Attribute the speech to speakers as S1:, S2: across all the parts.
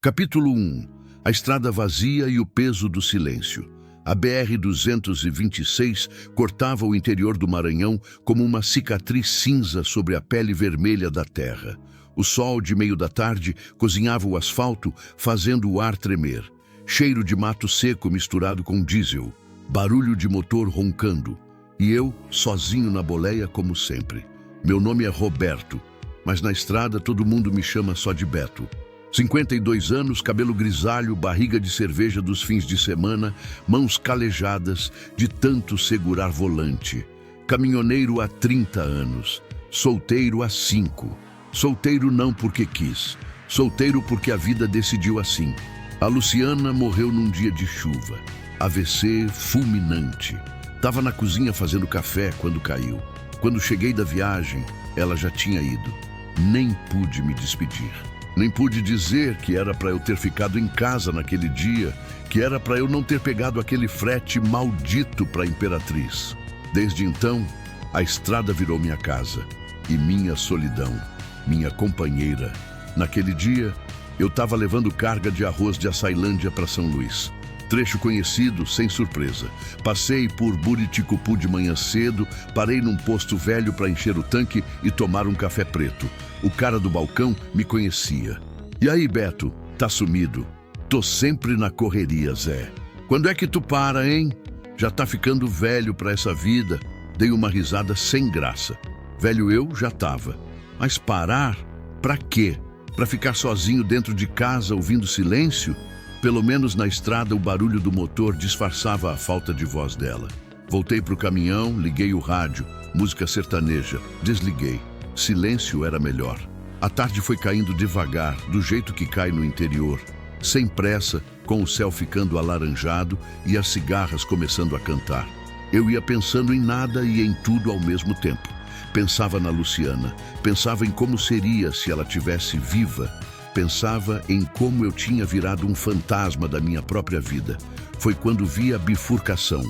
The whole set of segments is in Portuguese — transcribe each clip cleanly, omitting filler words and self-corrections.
S1: Capítulo 1. A estrada vazia e o peso do silêncio. A BR-226 cortava o interior do Maranhão como uma cicatriz cinza sobre a pele vermelha da terra. O sol de meio da tarde cozinhava o asfalto, fazendo o ar tremer. Cheiro de mato seco misturado com diesel. Barulho de motor roncando. E eu, sozinho na boleia como sempre. Meu nome é Roberto, mas na estrada todo mundo me chama só de Beto. 52 anos, cabelo grisalho, barriga de cerveja dos fins de semana, mãos calejadas de tanto segurar volante. Caminhoneiro há 30 anos, solteiro há 5. Solteiro não porque quis, solteiro porque a vida decidiu assim. A Luciana morreu num dia de chuva, AVC fulminante. Tava na cozinha fazendo café quando caiu. Quando cheguei da viagem, ela já tinha ido. Nem pude me despedir. Nem pude dizer que era para eu ter ficado em casa naquele dia, que era para eu não ter pegado aquele frete maldito para Imperatriz. Desde então, a estrada virou minha casa e minha solidão, minha companheira. Naquele dia, eu estava levando carga de arroz de Açailândia para São Luís. Trecho conhecido, sem surpresa. Passei por Buriticupu de manhã cedo, parei num posto velho para encher o tanque e tomar um café preto. O cara do balcão me conhecia. E aí, Beto, tá sumido? Tô sempre na correria, Zé. Quando é que tu para, hein? Já tá ficando velho pra essa vida. Dei uma risada sem graça. Velho eu já tava. Mas parar? Pra quê? Pra ficar sozinho dentro de casa ouvindo silêncio? Pelo menos na estrada o barulho do motor disfarçava a falta de voz dela. Voltei pro caminhão, liguei o rádio, música sertaneja, desliguei. Silêncio era melhor. A tarde foi caindo devagar, do jeito que cai no interior. Sem pressa, com o céu ficando alaranjado e as cigarras começando a cantar. Eu ia pensando em nada e em tudo ao mesmo tempo. Pensava na Luciana, pensava em como seria se ela tivesse viva. Pensava em como eu tinha virado um fantasma da minha própria vida. Foi quando vi a bifurcação.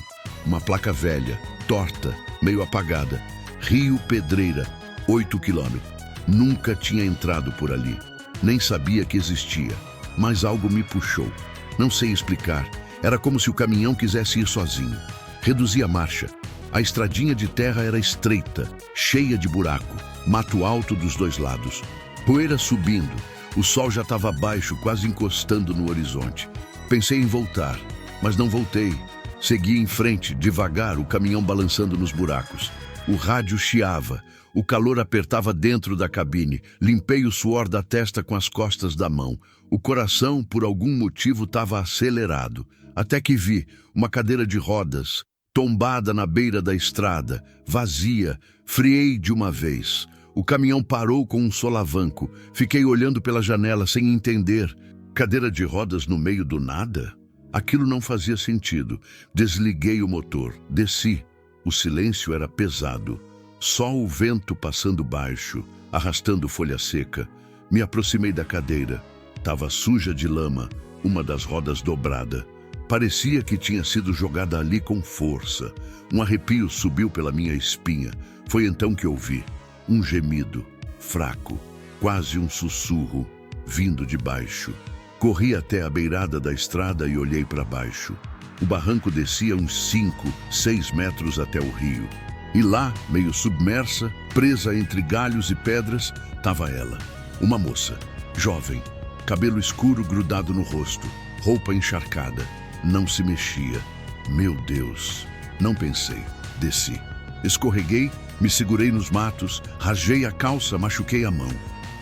S1: Uma placa velha, torta, meio apagada. Rio Pedreira, 8 quilômetros. Nunca tinha entrado por ali. Nem sabia que existia. Mas algo me puxou. Não sei explicar. Era como se o caminhão quisesse ir sozinho. Reduzi a marcha. A estradinha de terra era estreita, cheia de buraco. Mato alto dos dois lados. Poeira subindo. O sol já estava baixo, quase encostando no horizonte. Pensei em voltar, mas não voltei. Segui em frente, devagar, o caminhão balançando nos buracos. O rádio chiava, o calor apertava dentro da cabine. Limpei o suor da testa com as costas da mão. O coração, por algum motivo, estava acelerado. Até que vi uma cadeira de rodas, tombada na beira da estrada, vazia. Friei de uma vez. O caminhão parou com um solavanco. Fiquei olhando pela janela sem entender. Cadeira de rodas no meio do nada? Aquilo não fazia sentido. Desliguei o motor. Desci. O silêncio era pesado. Só o vento passando baixo, arrastando folha seca. Me aproximei da cadeira. Tava suja de lama, uma das rodas dobrada. Parecia que tinha sido jogada ali com força. Um arrepio subiu pela minha espinha. Foi então que ouvi. Um gemido, fraco, quase um sussurro, vindo de baixo. Corri até a beirada da estrada e olhei para baixo. O barranco descia uns 5, 6 metros até o rio. E lá, meio submersa, presa entre galhos e pedras, estava ela. Uma moça, jovem, cabelo escuro grudado no rosto, roupa encharcada. Não se mexia. Meu Deus! Não pensei. Desci. Escorreguei, me segurei nos matos, rasguei a calça, machuquei a mão.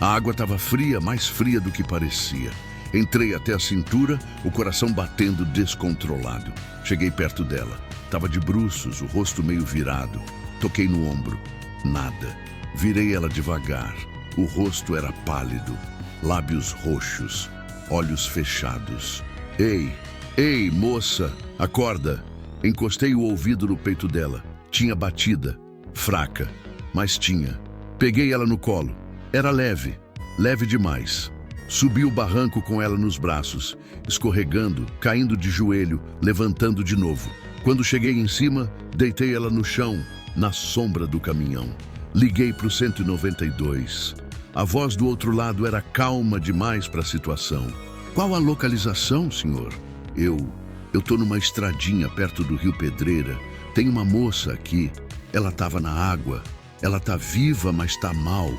S1: A água estava fria, mais fria do que parecia. Entrei até a cintura, o coração batendo descontrolado. Cheguei perto dela. Estava de bruços, o rosto meio virado. Toquei no ombro. Nada. Virei ela devagar. O rosto era pálido, lábios roxos, olhos fechados. Ei, ei, moça, acorda. Encostei o ouvido no peito dela. Tinha batida. Fraca, mas tinha. Peguei ela no colo. Era leve, leve demais. Subi o barranco com ela nos braços, escorregando, caindo de joelho, levantando de novo. Quando cheguei em cima, deitei ela no chão, na sombra do caminhão. Liguei para o 192. A voz do outro lado era calma demais para a situação. Qual a localização, senhor? Eu tô numa estradinha perto do Rio Pedreira. Tem uma moça aqui. Ela estava na água. Ela tá viva, mas tá mal.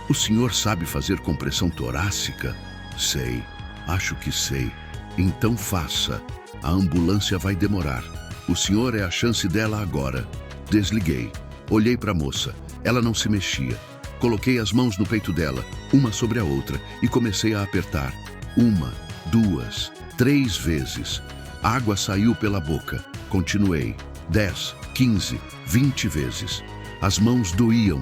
S1: O senhor sabe fazer compressão torácica? Sei. Acho que sei. Então faça. A ambulância vai demorar. O senhor é a chance dela agora. Desliguei. Olhei para a moça. Ela não se mexia. Coloquei as mãos no peito dela, uma sobre a outra, e comecei a apertar. 1, 2, 3 vezes. A água saiu pela boca. Continuei. 10, 15, 20 vezes. As mãos doíam.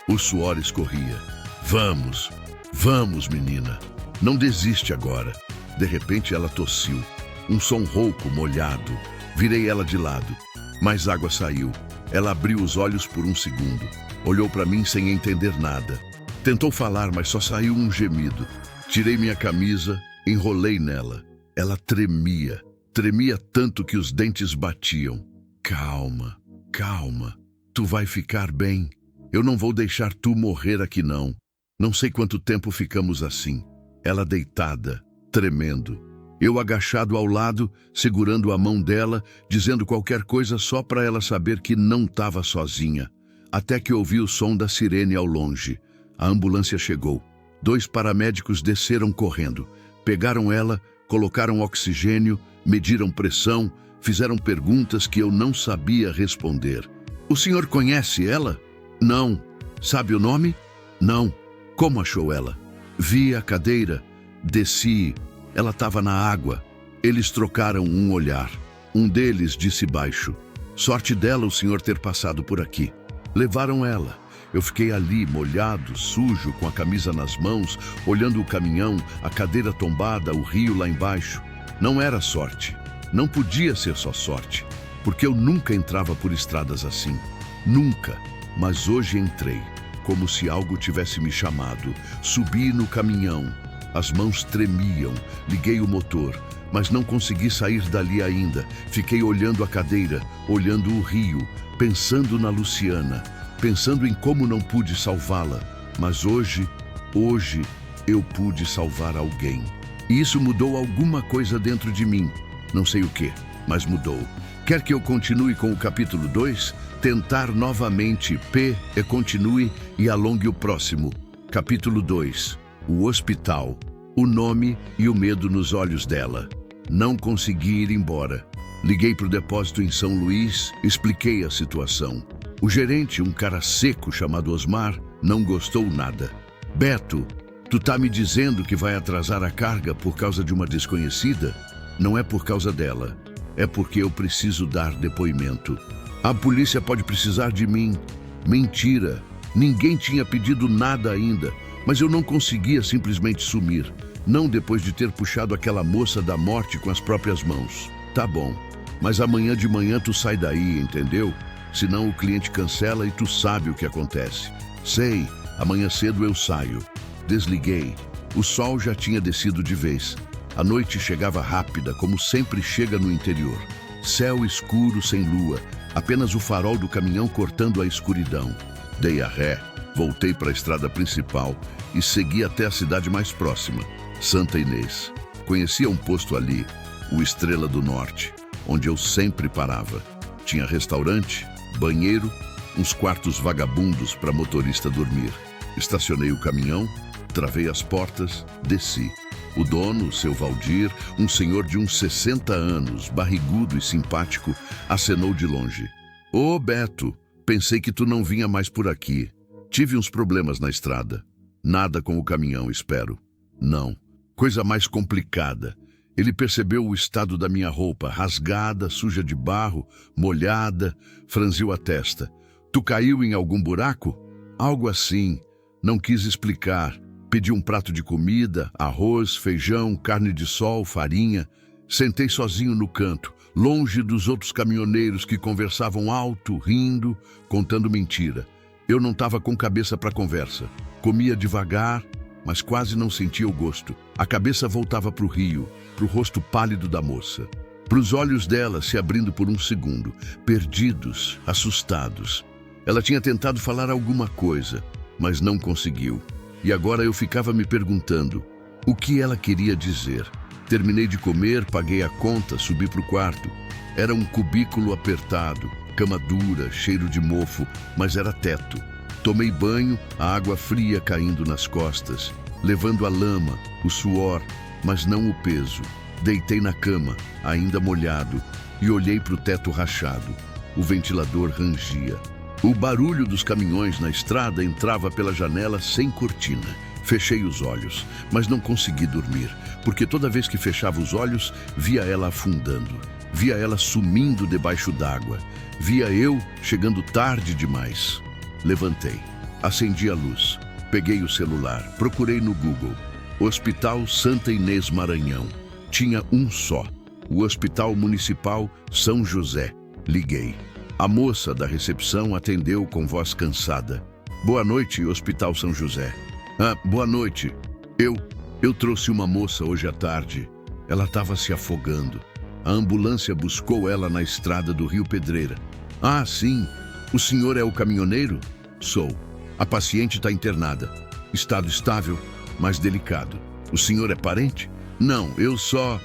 S1: O suor escorria. Vamos, vamos, menina. Não desiste agora. De repente ela tossiu. Um som rouco, molhado. Virei ela de lado. Mais água saiu. Ela abriu os olhos por um segundo. Olhou para mim sem entender nada. Tentou falar, mas só saiu um gemido. Tirei minha camisa, enrolei nela. Ela tremia. Tremia tanto que os dentes batiam. Calma, calma. Tu vai ficar bem. Eu não vou deixar tu morrer aqui, não. Não sei quanto tempo ficamos assim. Ela deitada, tremendo. Eu agachado ao lado, segurando a mão dela, dizendo qualquer coisa só para ela saber que não estava sozinha. Até que ouvi o som da sirene ao longe. A ambulância chegou. 2 paramédicos desceram correndo. Pegaram ela, colocaram oxigênio, mediram pressão, fizeram perguntas que eu não sabia responder. O senhor conhece ela? Não. Sabe o nome? Não. Como achou ela? Vi a cadeira, desci. Ela estava na água. Eles trocaram um olhar. Um deles disse baixo: sorte dela o senhor ter passado por aqui. Levaram ela. Eu fiquei ali, molhado, sujo, com a camisa nas mãos, olhando o caminhão, a cadeira tombada, o rio lá embaixo. Não era sorte. Não podia ser só sorte, porque eu nunca entrava por estradas assim. Nunca. Mas hoje entrei, como se algo tivesse me chamado. Subi no caminhão. As mãos tremiam. Liguei o motor, mas não consegui sair dali ainda. Fiquei olhando a cadeira, olhando o rio, pensando na Luciana, pensando em como não pude salvá-la. Mas hoje eu pude salvar alguém. E isso mudou alguma coisa dentro de mim. Não sei o que, mas mudou. Quer que eu continue com o capítulo 2? Tentar novamente, continue e alongue o próximo. Capítulo 2. O hospital. O nome e o medo nos olhos dela. Não consegui ir embora. Liguei para o depósito em São Luís, expliquei a situação. O gerente, um cara seco chamado Osmar, não gostou nada. Beto, tu tá me dizendo que vai atrasar a carga por causa de uma desconhecida? Não é por causa dela. É porque eu preciso dar depoimento. A polícia pode precisar de mim. Mentira. Ninguém tinha pedido nada ainda, mas eu não conseguia simplesmente sumir. Não depois de ter puxado aquela moça da morte com as próprias mãos. Tá bom, mas amanhã de manhã tu sai daí, entendeu? Senão o cliente cancela e tu sabe o que acontece. Sei, amanhã cedo eu saio. Desliguei. O sol já tinha descido de vez. A noite chegava rápida, como sempre chega no interior. Céu escuro sem lua, apenas o farol do caminhão cortando a escuridão. Dei a ré, voltei para a estrada principal e segui até a cidade mais próxima, Santa Inês. Conhecia um posto ali, o Estrela do Norte, onde eu sempre parava. Tinha restaurante, banheiro, uns quartos vagabundos para motorista dormir. Estacionei o caminhão, travei as portas, desci. O dono, seu Valdir, um senhor de uns 60 anos, barrigudo e simpático, acenou de longe. Ô, Beto, pensei que tu não vinha mais por aqui. Tive uns problemas na estrada. Nada com o caminhão, espero. Não. Coisa mais complicada. Ele percebeu o estado da minha roupa, rasgada, suja de barro, molhada, franziu a testa. Tu caiu em algum buraco? Algo assim. Não quis explicar. Pedi um prato de comida, arroz, feijão, carne de sol, farinha. Sentei sozinho no canto, longe dos outros caminhoneiros que conversavam alto, rindo, contando mentira. Eu não estava com cabeça para conversa. Comia devagar, mas quase não sentia o gosto. A cabeça voltava para o rio, para o rosto pálido da moça, para os olhos dela se abrindo por um segundo, perdidos, assustados. Ela tinha tentado falar alguma coisa, mas não conseguiu. E agora eu ficava me perguntando o que ela queria dizer. Terminei de comer, paguei a conta, subi para o quarto. Era um cubículo apertado, cama dura, cheiro de mofo, mas era teto. Tomei banho, a água fria caindo nas costas, levando a lama, o suor, mas não o peso. Deitei na cama, ainda molhado, e olhei para o teto rachado. O ventilador rangia. O barulho dos caminhões na estrada entrava pela janela sem cortina. Fechei os olhos, mas não consegui dormir, porque toda vez que fechava os olhos, via ela afundando, via ela sumindo debaixo d'água, via eu chegando tarde demais. Levantei, acendi a luz, peguei o celular, procurei no Google. Hospital Santa Inês Maranhão. Tinha um só, o Hospital Municipal São José. Liguei. A moça da recepção atendeu com voz cansada. Boa noite, Hospital São José. Boa noite. Eu trouxe uma moça hoje à tarde. Ela estava se afogando. A ambulância buscou ela na estrada do Rio Pedreira. Ah, sim. O senhor é o caminhoneiro? Sou. A paciente está internada. Estado estável, mas delicado. O senhor é parente? Não, eu só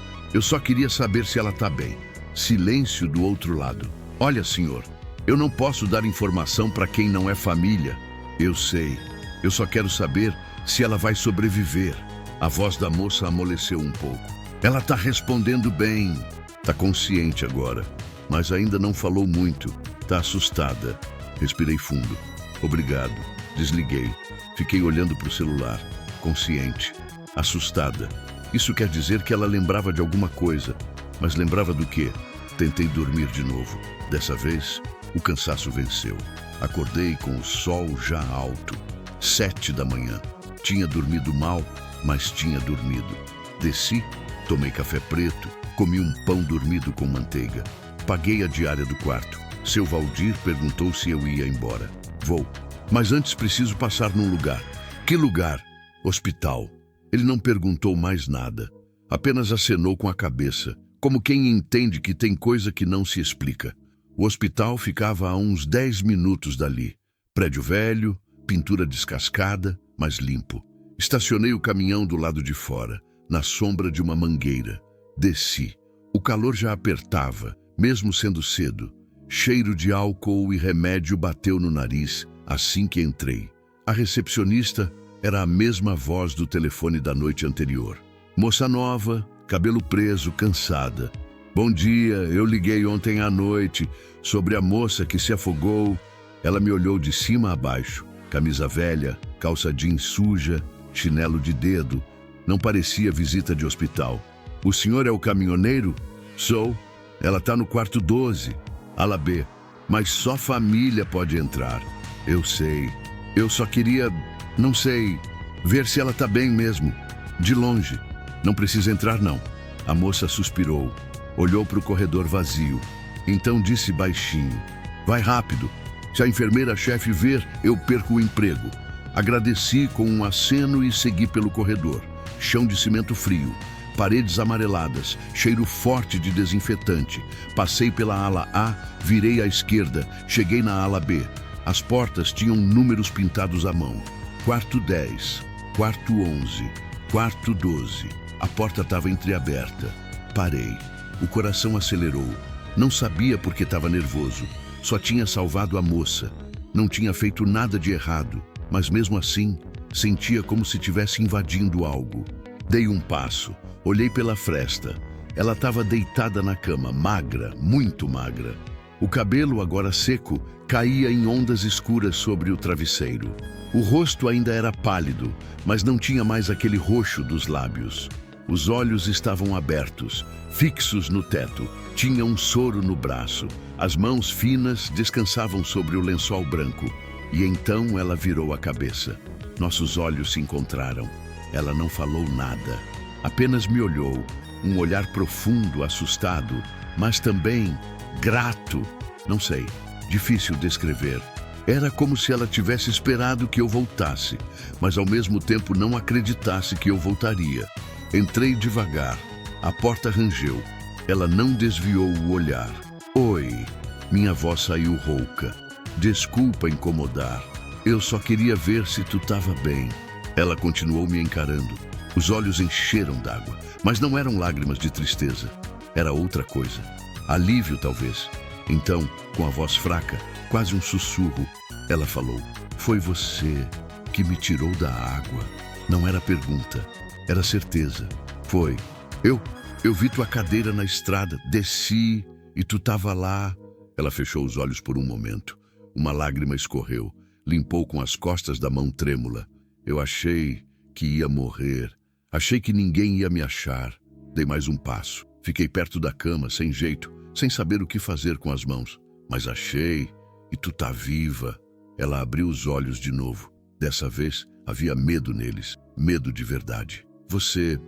S1: queria saber se ela está bem. Silêncio do outro lado. Olha, senhor, eu não posso dar informação para quem não é família. Eu sei. Eu só quero saber se ela vai sobreviver. A voz da moça amoleceu um pouco. Ela está respondendo bem. Está consciente agora, mas ainda não falou muito. Está assustada. Respirei fundo. Obrigado. Desliguei. Fiquei olhando para o celular. Consciente. Assustada. Isso quer dizer que ela lembrava de alguma coisa. Mas lembrava do quê? Tentei dormir de novo. Dessa vez, o cansaço venceu. Acordei com o sol já alto. 7 da manhã. Tinha dormido mal, mas tinha dormido. Desci, tomei café preto, comi um pão dormido com manteiga. Paguei a diária do quarto. Seu Valdir perguntou se eu ia embora. Vou. Mas antes preciso passar num lugar. Que lugar? Hospital. Ele não perguntou mais nada. Apenas acenou com a cabeça, como quem entende que tem coisa que não se explica. O hospital ficava a uns 10 minutos dali. Prédio velho, pintura descascada, mas limpo. Estacionei o caminhão do lado de fora, na sombra de uma mangueira. Desci. O calor já apertava, mesmo sendo cedo. Cheiro de álcool e remédio bateu no nariz assim que entrei. A recepcionista era a mesma voz do telefone da noite anterior. Moça nova, cabelo preso, cansada. Bom dia, eu liguei ontem à noite sobre a moça que se afogou. Ela me olhou de cima a baixo. Camisa velha, calça jeans suja, chinelo de dedo. Não parecia visita de hospital. O senhor é o caminhoneiro? Sou. Ela está no quarto 12, ala B. Mas só família pode entrar. Eu sei. Eu só queria, não sei, ver se ela está bem mesmo. De longe. Não precisa entrar, não. A moça suspirou. Olhou para o corredor vazio. Então disse baixinho. Vai rápido. Se a enfermeira-chefe ver, eu perco o emprego. Agradeci com um aceno e segui pelo corredor. Chão de cimento frio, paredes amareladas, cheiro forte de desinfetante. Passei pela ala A, virei à esquerda, cheguei na ala B. As portas tinham números pintados à mão. Quarto 10, quarto 11, quarto 12. A porta estava entreaberta. Parei. O coração acelerou. Não sabia por que estava nervoso. Só tinha salvado a moça. Não tinha feito nada de errado, mas mesmo assim, sentia como se estivesse invadindo algo. Dei um passo, olhei pela fresta. Ela estava deitada na cama, magra, muito magra. O cabelo, agora seco, caía em ondas escuras sobre o travesseiro. O rosto ainda era pálido, mas não tinha mais aquele roxo dos lábios. Os olhos estavam abertos, fixos no teto. Tinha um soro no braço. As mãos finas descansavam sobre o lençol branco. E então ela virou a cabeça. Nossos olhos se encontraram. Ela não falou nada. Apenas me olhou. Um olhar profundo, assustado, mas também grato. Não sei, difícil descrever. Era como se ela tivesse esperado que eu voltasse, mas ao mesmo tempo não acreditasse que eu voltaria. Entrei devagar. A porta rangeu. Ela não desviou o olhar. Oi. Minha voz saiu rouca. Desculpa incomodar. Eu só queria ver se tu estava bem. Ela continuou me encarando. Os olhos encheram d'água. Mas não eram lágrimas de tristeza. Era outra coisa. Alívio, talvez. Então, com a voz fraca, quase um sussurro, ela falou: "Foi você que me tirou da água." Não era pergunta, era certeza. "Foi. Eu vi tua cadeira na estrada, desci e tu tava lá." Ela fechou os olhos por um momento. Uma lágrima escorreu, limpou com as costas da mão trêmula. "Eu achei que ia morrer. Achei que ninguém ia me achar." Dei mais um passo. Fiquei perto da cama, sem jeito, sem saber o que fazer com as mãos. "Mas achei, e tu tá viva." Ela abriu os olhos de novo. Dessa vez, havia medo neles, medo de verdade. Você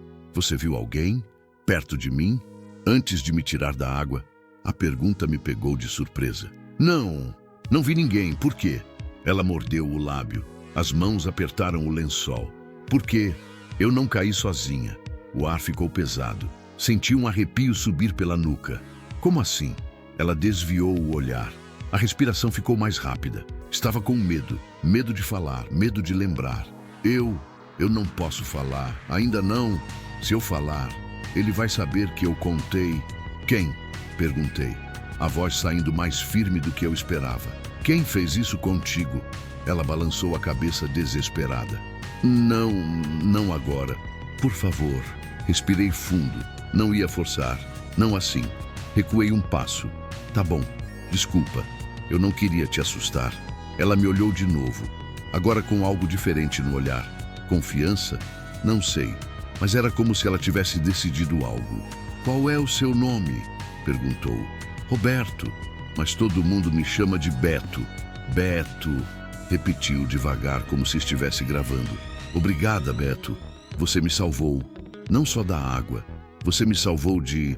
S1: viu alguém? Perto de mim? Antes de me tirar da água?" A pergunta me pegou de surpresa. Não vi ninguém. Por quê?" Ela mordeu o lábio. As mãos apertaram o lençol. "Porque eu não caí sozinha." O ar ficou pesado. Senti um arrepio subir pela nuca. "Como assim?" Ela desviou o olhar. A respiração ficou mais rápida. Estava com medo. Medo de falar, medo de lembrar. Eu não posso falar. Ainda não. Se eu falar, ele vai saber que eu contei." "Quem?" perguntei, a voz saindo mais firme do que eu esperava. "Quem fez isso contigo?" Ela balançou a cabeça desesperada. Não agora. Por favor." Respirei fundo. Não ia forçar. Não assim. Recuei um passo. "Tá bom. Desculpa. Eu não queria te assustar." Ela me olhou de novo, agora com algo diferente no olhar. Confiança? Não sei, mas era como se ela tivesse decidido algo. "Qual é o seu nome?" perguntou. "Roberto, mas todo mundo me chama de Beto." "Beto", repetiu devagar, como se estivesse gravando. "Obrigada, Beto. Você me salvou. Não só da água. Você me salvou de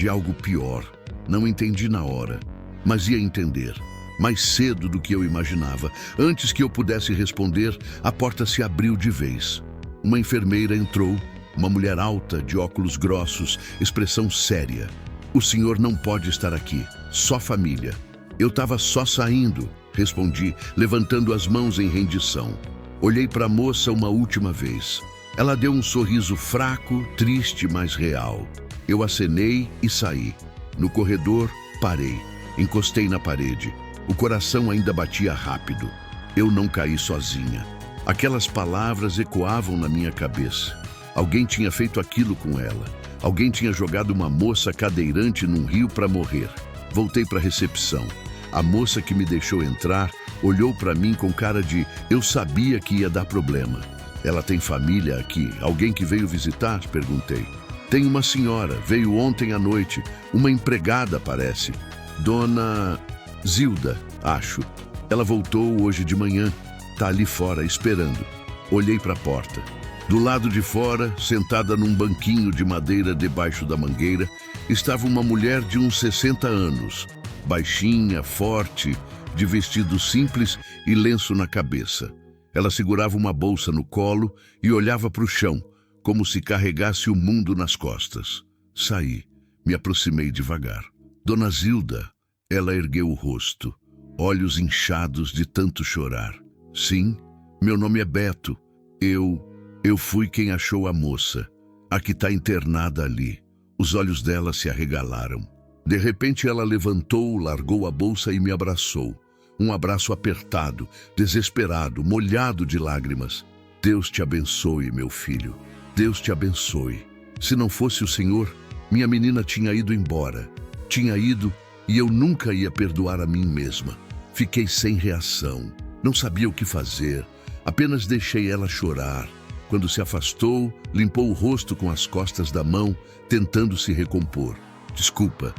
S1: algo pior. Não entendi na hora, mas ia entender. Mais cedo do que eu imaginava. Antes que eu pudesse responder, a porta se abriu de vez. Uma enfermeira entrou, uma mulher alta, de óculos grossos, expressão séria. "O senhor não pode estar aqui. Só família." "Eu estava só saindo", respondi, levantando as mãos em rendição. Olhei para a moça uma última vez. Ela deu um sorriso fraco, triste, mas real. Eu acenei e saí. No corredor, parei. Encostei na parede. O coração ainda batia rápido. Eu não caí sozinha. Aquelas palavras ecoavam na minha cabeça. Alguém tinha feito aquilo com ela. Alguém tinha jogado uma moça cadeirante num rio para morrer. Voltei para a recepção. A moça que me deixou entrar olhou para mim com cara de "eu sabia que ia dar problema." "Ela tem família aqui? Alguém que veio visitar?" perguntei. "Tem uma senhora, veio ontem à noite. Uma empregada, parece. Dona Zilda, acho. Ela voltou hoje de manhã. Tá ali fora, esperando." Olhei para a porta. Do lado de fora, sentada num banquinho de madeira debaixo da mangueira, estava uma mulher de uns 60 anos. Baixinha, forte, de vestido simples e lenço na cabeça. Ela segurava uma bolsa no colo e olhava para o chão, como se carregasse o mundo nas costas. Saí. Me aproximei devagar. "Dona Zilda." Ela ergueu o rosto, olhos inchados de tanto chorar. "Sim, meu nome é Beto. Eu fui quem achou a moça. A que está internada ali." Os olhos dela se arregalaram. De repente ela levantou, largou a bolsa e me abraçou. Um abraço apertado, desesperado, molhado de lágrimas. "Deus te abençoe, meu filho. Deus te abençoe. Se não fosse o Senhor, minha menina tinha ido embora. Tinha ido e eu nunca ia perdoar a mim mesma." Fiquei sem reação. Não sabia o que fazer. Apenas deixei ela chorar. Quando se afastou, limpou o rosto com as costas da mão, tentando se recompor. Desculpa.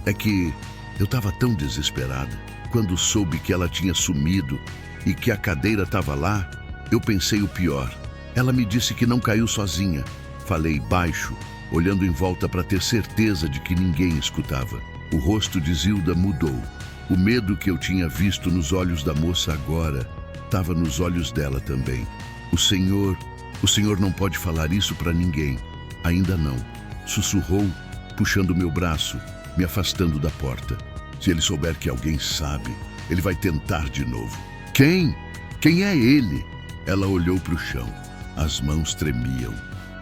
S1: É que eu estava tão desesperada. Quando soube que ela tinha sumido e que a cadeira estava lá, eu pensei o pior. Ela me disse que não caiu sozinha. Falei baixo, olhando em volta para ter certeza de que ninguém escutava. O rosto de Zilda mudou. O medo que eu tinha visto nos olhos da moça agora estava nos olhos dela também. O senhor não pode falar isso para ninguém. Ainda não. Sussurrou, puxando meu braço, me afastando da porta. Se ele souber que alguém sabe, ele vai tentar de novo. Quem? Quem é ele? Ela olhou para o chão. As mãos tremiam.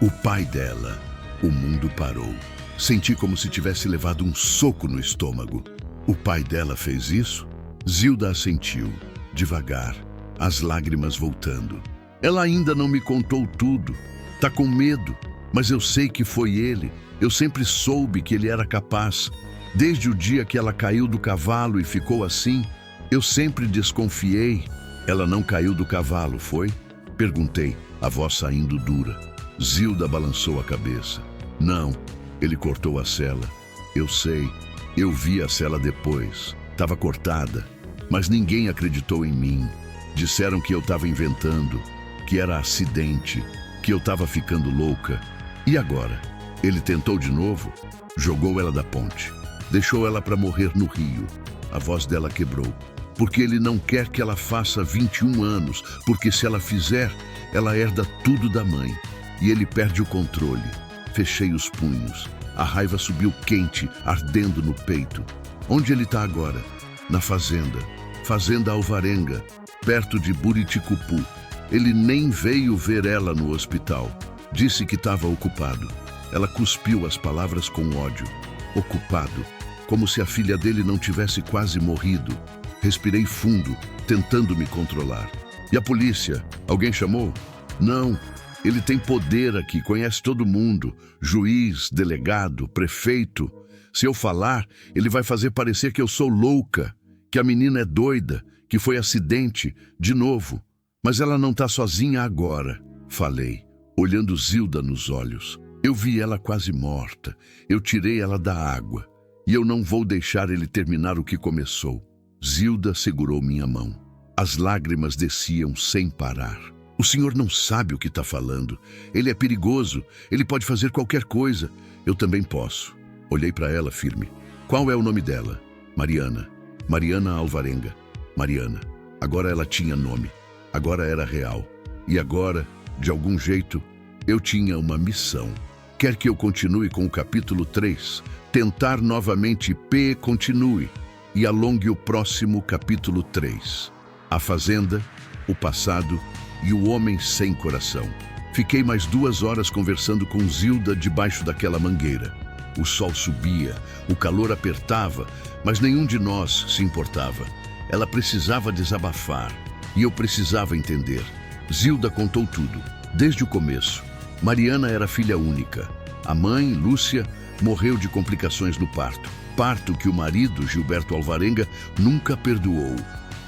S1: O pai dela. O mundo parou. Senti como se tivesse levado um soco no estômago. O pai dela fez isso? Zilda assentiu, devagar, as lágrimas voltando. Ela ainda não me contou tudo. Tá com medo, mas eu sei que foi ele. Eu sempre soube que ele era capaz. Desde o dia que ela caiu do cavalo e ficou assim, eu sempre desconfiei. Ela não caiu do cavalo, foi? Perguntei, a voz saindo dura. Zilda balançou a cabeça. Não, ele cortou a sela. Eu sei, eu vi a sela depois. Estava cortada, mas ninguém acreditou em mim. Disseram que eu estava inventando, que era acidente, que eu estava ficando louca. E agora? Ele tentou de novo? Jogou ela da ponte. Deixou ela para morrer no rio. A voz dela quebrou. Porque ele não quer que ela faça 21 anos, porque se ela fizer, ela herda tudo da mãe. E ele perde o controle. Fechei os punhos. A raiva subiu quente, ardendo no peito. Onde ele está agora? Na fazenda. Fazenda Alvarenga, perto de Buriticupu. Ele nem veio ver ela no hospital. Disse que estava ocupado. Ela cuspiu as palavras com ódio. Ocupado. Como se a filha dele não tivesse quase morrido. Respirei fundo, tentando me controlar. E a polícia? Alguém chamou? Não. Ele tem poder aqui, conhece todo mundo. Juiz, delegado, prefeito. Se eu falar, ele vai fazer parecer que eu sou louca, que a menina é doida, que foi acidente, de novo. Mas ela não está sozinha agora, falei, olhando Zilda nos olhos. Eu vi ela quase morta. Eu tirei ela da água. E eu não vou deixar ele terminar o que começou. Zilda segurou minha mão. As lágrimas desciam sem parar. O senhor não sabe o que está falando. Ele é perigoso. Ele pode fazer qualquer coisa. Eu também posso. Olhei para ela firme. Qual é o nome dela? Mariana. Mariana Alvarenga. Mariana. Agora ela tinha nome. Agora era real. E agora, de algum jeito, eu tinha uma missão. Quer que eu continue com o capítulo 3? Tentar novamente continue e alongue o próximo capítulo 3. A fazenda, o passado e o homem sem coração. Fiquei mais 2 horas conversando com Zilda debaixo daquela mangueira. O sol subia, o calor apertava, mas nenhum de nós se importava. Ela precisava desabafar e eu precisava entender. Zilda contou tudo, desde o começo. Mariana era filha única. A mãe, Lúcia, morreu de complicações no parto. Parto que o marido, Gilberto Alvarenga, nunca perdoou.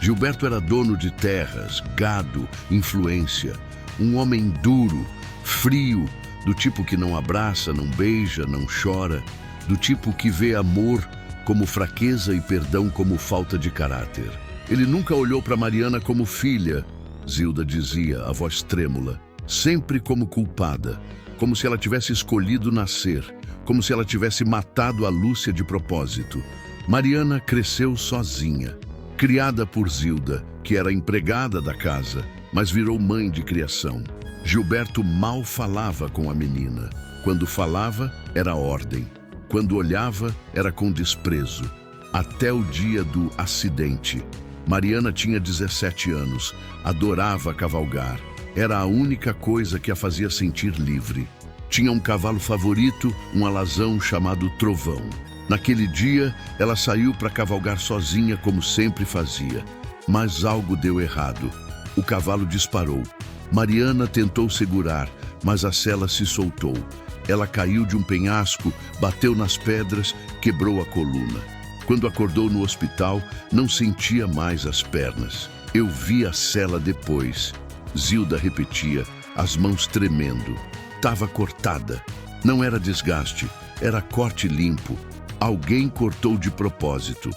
S1: Gilberto era dono de terras, gado, influência. Um homem duro, frio, do tipo que não abraça, não beija, não chora. Do tipo que vê amor como fraqueza e perdão como falta de caráter. Ele nunca olhou para Mariana como filha, Zilda dizia, a voz trêmula. Sempre como culpada, como se ela tivesse escolhido nascer, como se ela tivesse matado a Lúcia de propósito. Mariana cresceu sozinha, criada por Zilda, que era empregada da casa, mas virou mãe de criação. Gilberto mal falava com a menina. Quando falava, era ordem. Quando olhava, era com desprezo. Até o dia do acidente. Mariana tinha 17 anos, adorava cavalgar. Era a única coisa que a fazia sentir livre. Tinha um cavalo favorito, um alazão chamado Trovão. Naquele dia, ela saiu para cavalgar sozinha, como sempre fazia. Mas algo deu errado. O cavalo disparou. Mariana tentou segurar, mas a sela se soltou. Ela caiu de um penhasco, bateu nas pedras, quebrou a coluna. Quando acordou no hospital, não sentia mais as pernas. Eu vi a sela depois. Zilda repetia, as mãos tremendo. Estava cortada. Não era desgaste, era corte limpo. Alguém cortou de propósito.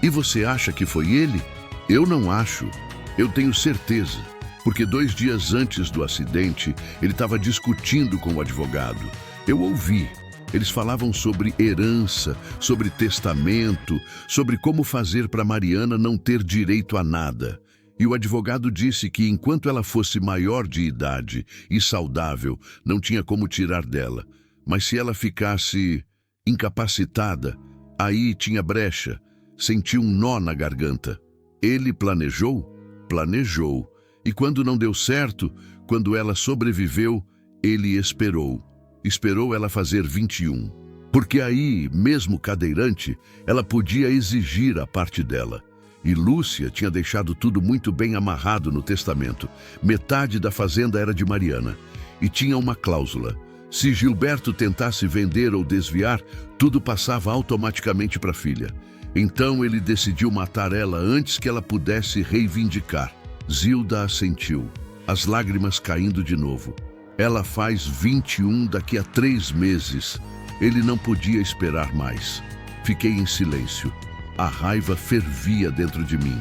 S1: E você acha que foi ele? Eu não acho. Eu tenho certeza. Porque 2 dias antes do acidente, ele estava discutindo com o advogado. Eu ouvi. Eles falavam sobre herança, sobre testamento, sobre como fazer para Mariana não ter direito a nada. E o advogado disse que enquanto ela fosse maior de idade e saudável, não tinha como tirar dela. Mas se ela ficasse incapacitada, aí tinha brecha, sentiu um nó na garganta. Ele planejou? Planejou. E quando não deu certo, quando ela sobreviveu, Ele esperou. Esperou ela fazer 21. Porque aí, mesmo cadeirante, ela podia exigir a parte dela. E Lúcia tinha deixado tudo muito bem amarrado no testamento. Metade da fazenda era de Mariana. E tinha uma cláusula. Se Gilberto tentasse vender ou desviar, tudo passava automaticamente para a filha. Então ele decidiu matar ela antes que ela pudesse reivindicar. Zilda assentiu, as lágrimas caindo de novo. Ela faz 21 daqui a 3 meses. Ele não podia esperar mais. Fiquei em silêncio. A raiva fervia dentro de mim.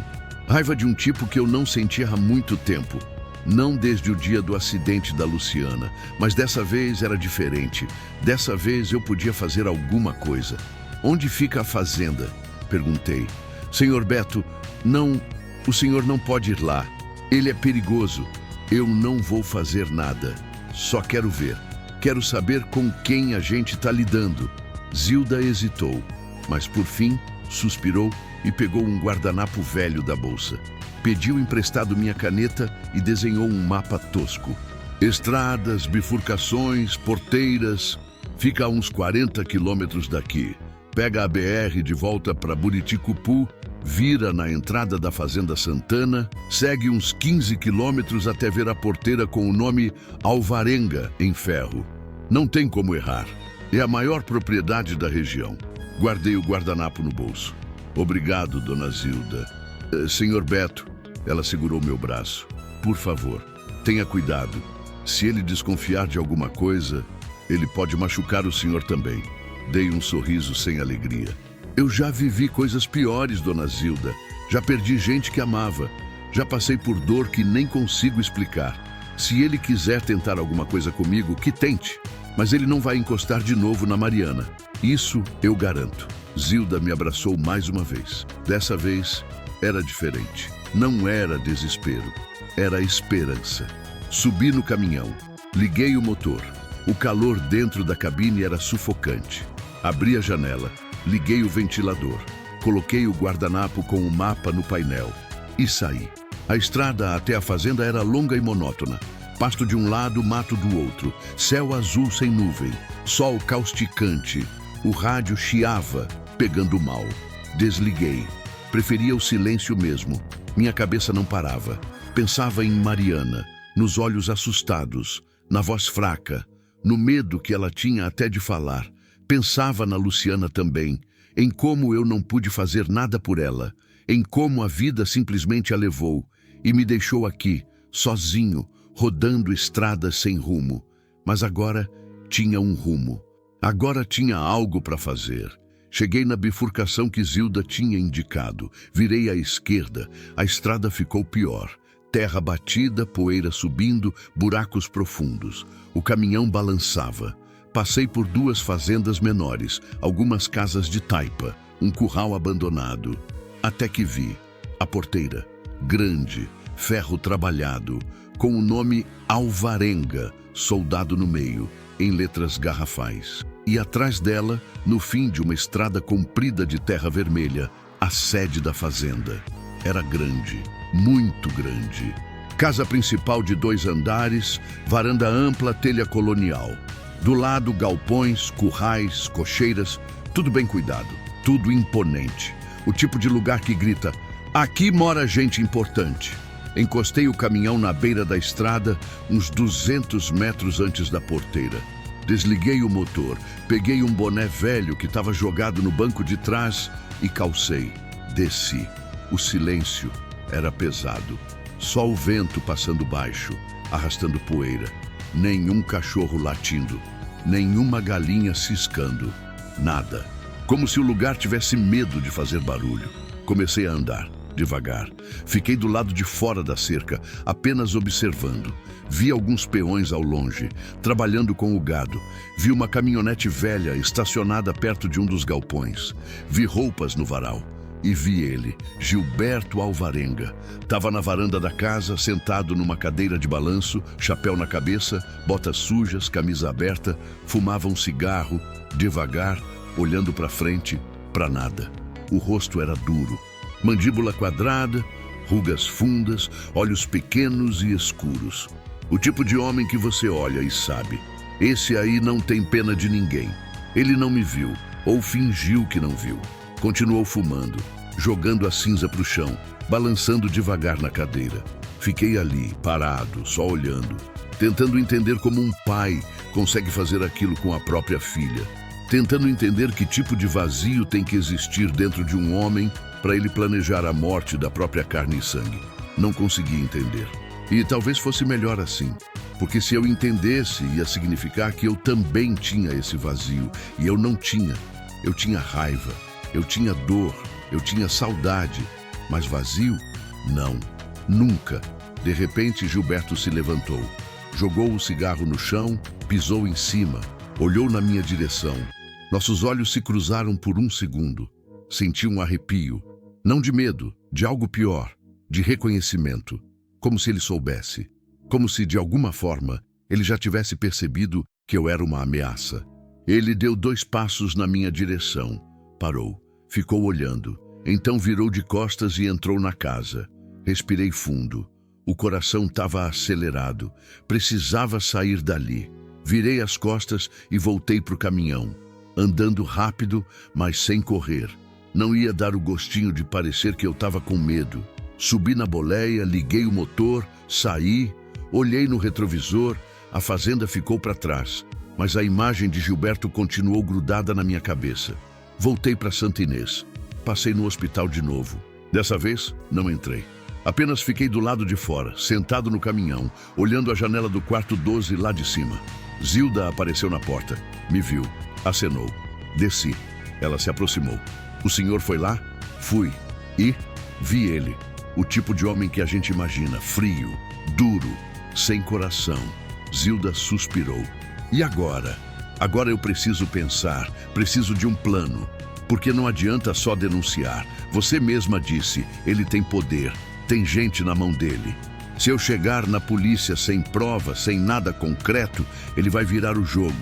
S1: Raiva de um tipo que eu não sentia há muito tempo. Não desde o dia do acidente da Luciana, mas dessa vez era diferente. Dessa vez eu podia fazer alguma coisa. Onde fica a fazenda? Perguntei. Senhor Beto, não, o senhor não pode ir lá. Ele é perigoso. Eu não vou fazer nada. Só quero ver. Quero saber com quem a gente está lidando. Zilda hesitou, mas por fim suspirou e pegou um guardanapo velho da bolsa. Pediu emprestado minha caneta e desenhou um mapa tosco. Estradas, bifurcações, porteiras. Fica a uns 40 quilômetros daqui. Pega a BR de volta para Buriticupu, vira na entrada da Fazenda Santana, segue uns 15 quilômetros até ver a porteira com o nome Alvarenga em ferro. Não tem como errar. É a maior propriedade da região. Guardei o guardanapo no bolso. Obrigado, dona Zilda. Senhor Beto, ela segurou meu braço. Por favor, tenha cuidado. Se ele desconfiar de alguma coisa, ele pode machucar o senhor também. Dei um sorriso sem alegria. Eu já vivi coisas piores, dona Zilda. Já perdi gente que amava. Já passei por dor que nem consigo explicar. Se ele quiser tentar alguma coisa comigo, que tente. Mas ele não vai encostar de novo na Mariana. Isso eu garanto. Zilda me abraçou mais uma vez. Dessa vez, era diferente. Não era desespero. Era esperança. Subi no caminhão. Liguei o motor. O calor dentro da cabine era sufocante. Abri a janela. Liguei o ventilador. Coloquei o guardanapo com o mapa no painel. E saí. A estrada até a fazenda era longa e monótona. Pasto de um lado, mato do outro. Céu azul sem nuvem. Sol causticante. O rádio chiava, pegando mal. Desliguei. Preferia o silêncio mesmo. Minha cabeça não parava. Pensava em Mariana, nos olhos assustados, na voz fraca, no medo que ela tinha até de falar. Pensava na Luciana também, em como eu não pude fazer nada por ela, em como a vida simplesmente a levou e me deixou aqui, sozinho, rodando estradas sem rumo. Mas agora tinha um rumo. Agora tinha algo para fazer. Cheguei na bifurcação que Zilda tinha indicado. Virei à esquerda. A estrada ficou pior. Terra batida, poeira subindo, buracos profundos. O caminhão balançava. Passei por 2 fazendas menores, algumas casas de taipa, um curral abandonado. Até que vi a porteira, grande, ferro trabalhado, com o nome Alvarenga, soldado no meio, em letras garrafais. E atrás dela, no fim de uma estrada comprida de terra vermelha, a sede da fazenda. Era grande, muito grande. Casa principal de 2 andares, varanda ampla, telha colonial. Do lado, galpões, currais, cocheiras, tudo bem cuidado, tudo imponente. O tipo de lugar que grita, aqui mora gente importante. Encostei o caminhão na beira da estrada, uns 200 metros antes da porteira. Desliguei o motor, peguei um boné velho que estava jogado no banco de trás e calcei. Desci. O silêncio era pesado. Só o vento passando baixo, arrastando poeira. Nenhum cachorro latindo. Nenhuma galinha ciscando. Nada. Como se o lugar tivesse medo de fazer barulho. Comecei a andar, devagar. Fiquei do lado de fora da cerca, apenas observando. Vi alguns peões ao longe, trabalhando com o gado. Vi uma caminhonete velha estacionada perto de um dos galpões. Vi roupas no varal. E vi ele, Gilberto Alvarenga. Estava na varanda da casa, sentado numa cadeira de balanço, chapéu na cabeça, botas sujas, camisa aberta, fumava um cigarro, devagar, olhando para frente, para nada. O rosto era duro, mandíbula quadrada, rugas fundas, olhos pequenos e escuros. O tipo de homem que você olha e sabe: esse aí não tem pena de ninguém. Ele não me viu, ou fingiu que não viu. Continuou fumando, jogando a cinza para o chão, balançando devagar na cadeira. Fiquei ali, parado, só olhando, tentando entender como um pai consegue fazer aquilo com a própria filha. Tentando entender que tipo de vazio tem que existir dentro de um homem para ele planejar a morte da própria carne e sangue. Não consegui entender. E talvez fosse melhor assim, porque se eu entendesse, ia significar que eu também tinha esse vazio. E eu não tinha. Eu tinha raiva, eu tinha dor, eu tinha saudade. Mas vazio? Não, nunca. De repente, Gilberto se levantou, jogou o cigarro no chão, pisou em cima, olhou na minha direção. Nossos olhos se cruzaram por um segundo. Senti um arrepio, não de medo, de algo pior, de reconhecimento. Como se ele soubesse, como se, de alguma forma, ele já tivesse percebido que eu era uma ameaça. Ele deu 2 passos na minha direção, parou, ficou olhando, então virou de costas e entrou na casa. Respirei fundo. O coração estava acelerado, precisava sair dali. Virei as costas e voltei para o caminhão, andando rápido, mas sem correr. Não ia dar o gostinho de parecer que eu estava com medo. Subi na boleia, liguei o motor, saí, olhei no retrovisor, a fazenda ficou para trás, mas a imagem de Gilberto continuou grudada na minha cabeça. Voltei para Santa Inês. Passei no hospital de novo. Dessa vez, não entrei. Apenas fiquei do lado de fora, sentado no caminhão, olhando a janela do quarto 12 lá de cima. Zilda apareceu na porta, me viu, acenou. Desci. Ela se aproximou. O senhor foi lá? Fui. E vi ele. O tipo de homem que a gente imagina, frio, duro, sem coração. Zilda suspirou. E agora? Agora eu preciso pensar, preciso de um plano. Porque não adianta só denunciar. Você mesma disse, ele tem poder, tem gente na mão dele. Se eu chegar na polícia sem prova, sem nada concreto, ele vai virar o jogo.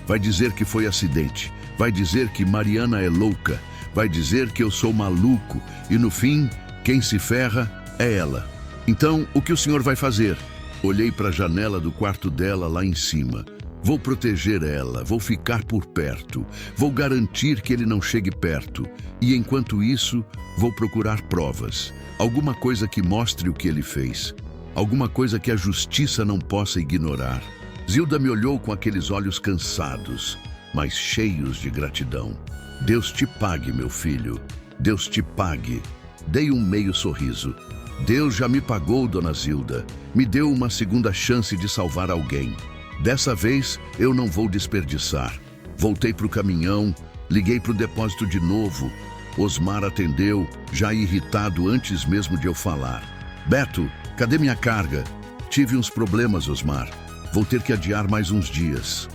S1: Vai dizer que foi acidente. Vai dizer que Mariana é louca. Vai dizer que eu sou maluco. E no fim, quem se ferra é ela. Então, o que o senhor vai fazer? Olhei para a janela do quarto dela lá em cima. Vou proteger ela, vou ficar por perto. Vou garantir que ele não chegue perto. E enquanto isso, vou procurar provas. Alguma coisa que mostre o que ele fez. Alguma coisa que a justiça não possa ignorar. Zilda me olhou com aqueles olhos cansados, mas cheios de gratidão. Deus te pague, meu filho. Deus te pague. Dei um meio sorriso. Deus já me pagou, dona Zilda. Me deu uma segunda chance de salvar alguém. Dessa vez, eu não vou desperdiçar. Voltei para o caminhão, liguei para o depósito de novo. Osmar atendeu, já irritado antes mesmo de eu falar. Beto, cadê minha carga? Tive uns problemas, Osmar. Vou ter que adiar mais uns dias.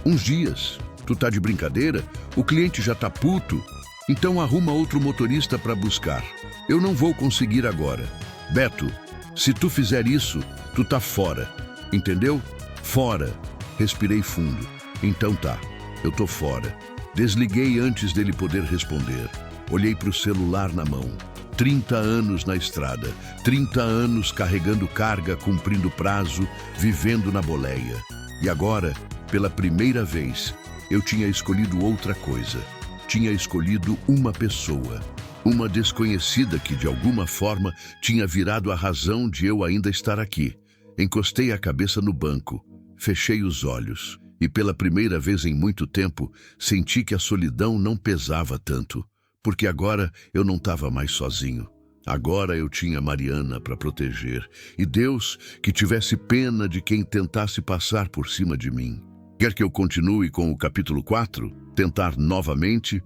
S1: Uns dias? Tu tá de brincadeira? O cliente já tá puto? Então arruma outro motorista para buscar. Eu não vou conseguir agora. Beto, se tu fizer isso, tu tá fora. Entendeu? Fora. Respirei fundo. Então tá, eu tô fora. Desliguei antes dele poder responder. Olhei para o celular na mão. 30 anos na estrada, 30 anos carregando carga, cumprindo prazo, vivendo na boleia. E agora, pela primeira vez, eu tinha escolhido outra coisa. Tinha escolhido uma pessoa. Uma desconhecida que, de alguma forma, tinha virado a razão de eu ainda estar aqui. Encostei a cabeça no banco, fechei os olhos e, pela primeira vez em muito tempo, senti que a solidão não pesava tanto, porque agora eu não estava mais sozinho. Agora eu tinha Mariana para proteger e Deus que tivesse pena de quem tentasse passar por cima de mim. Quer que eu continue com o capítulo 4? Tentar novamente?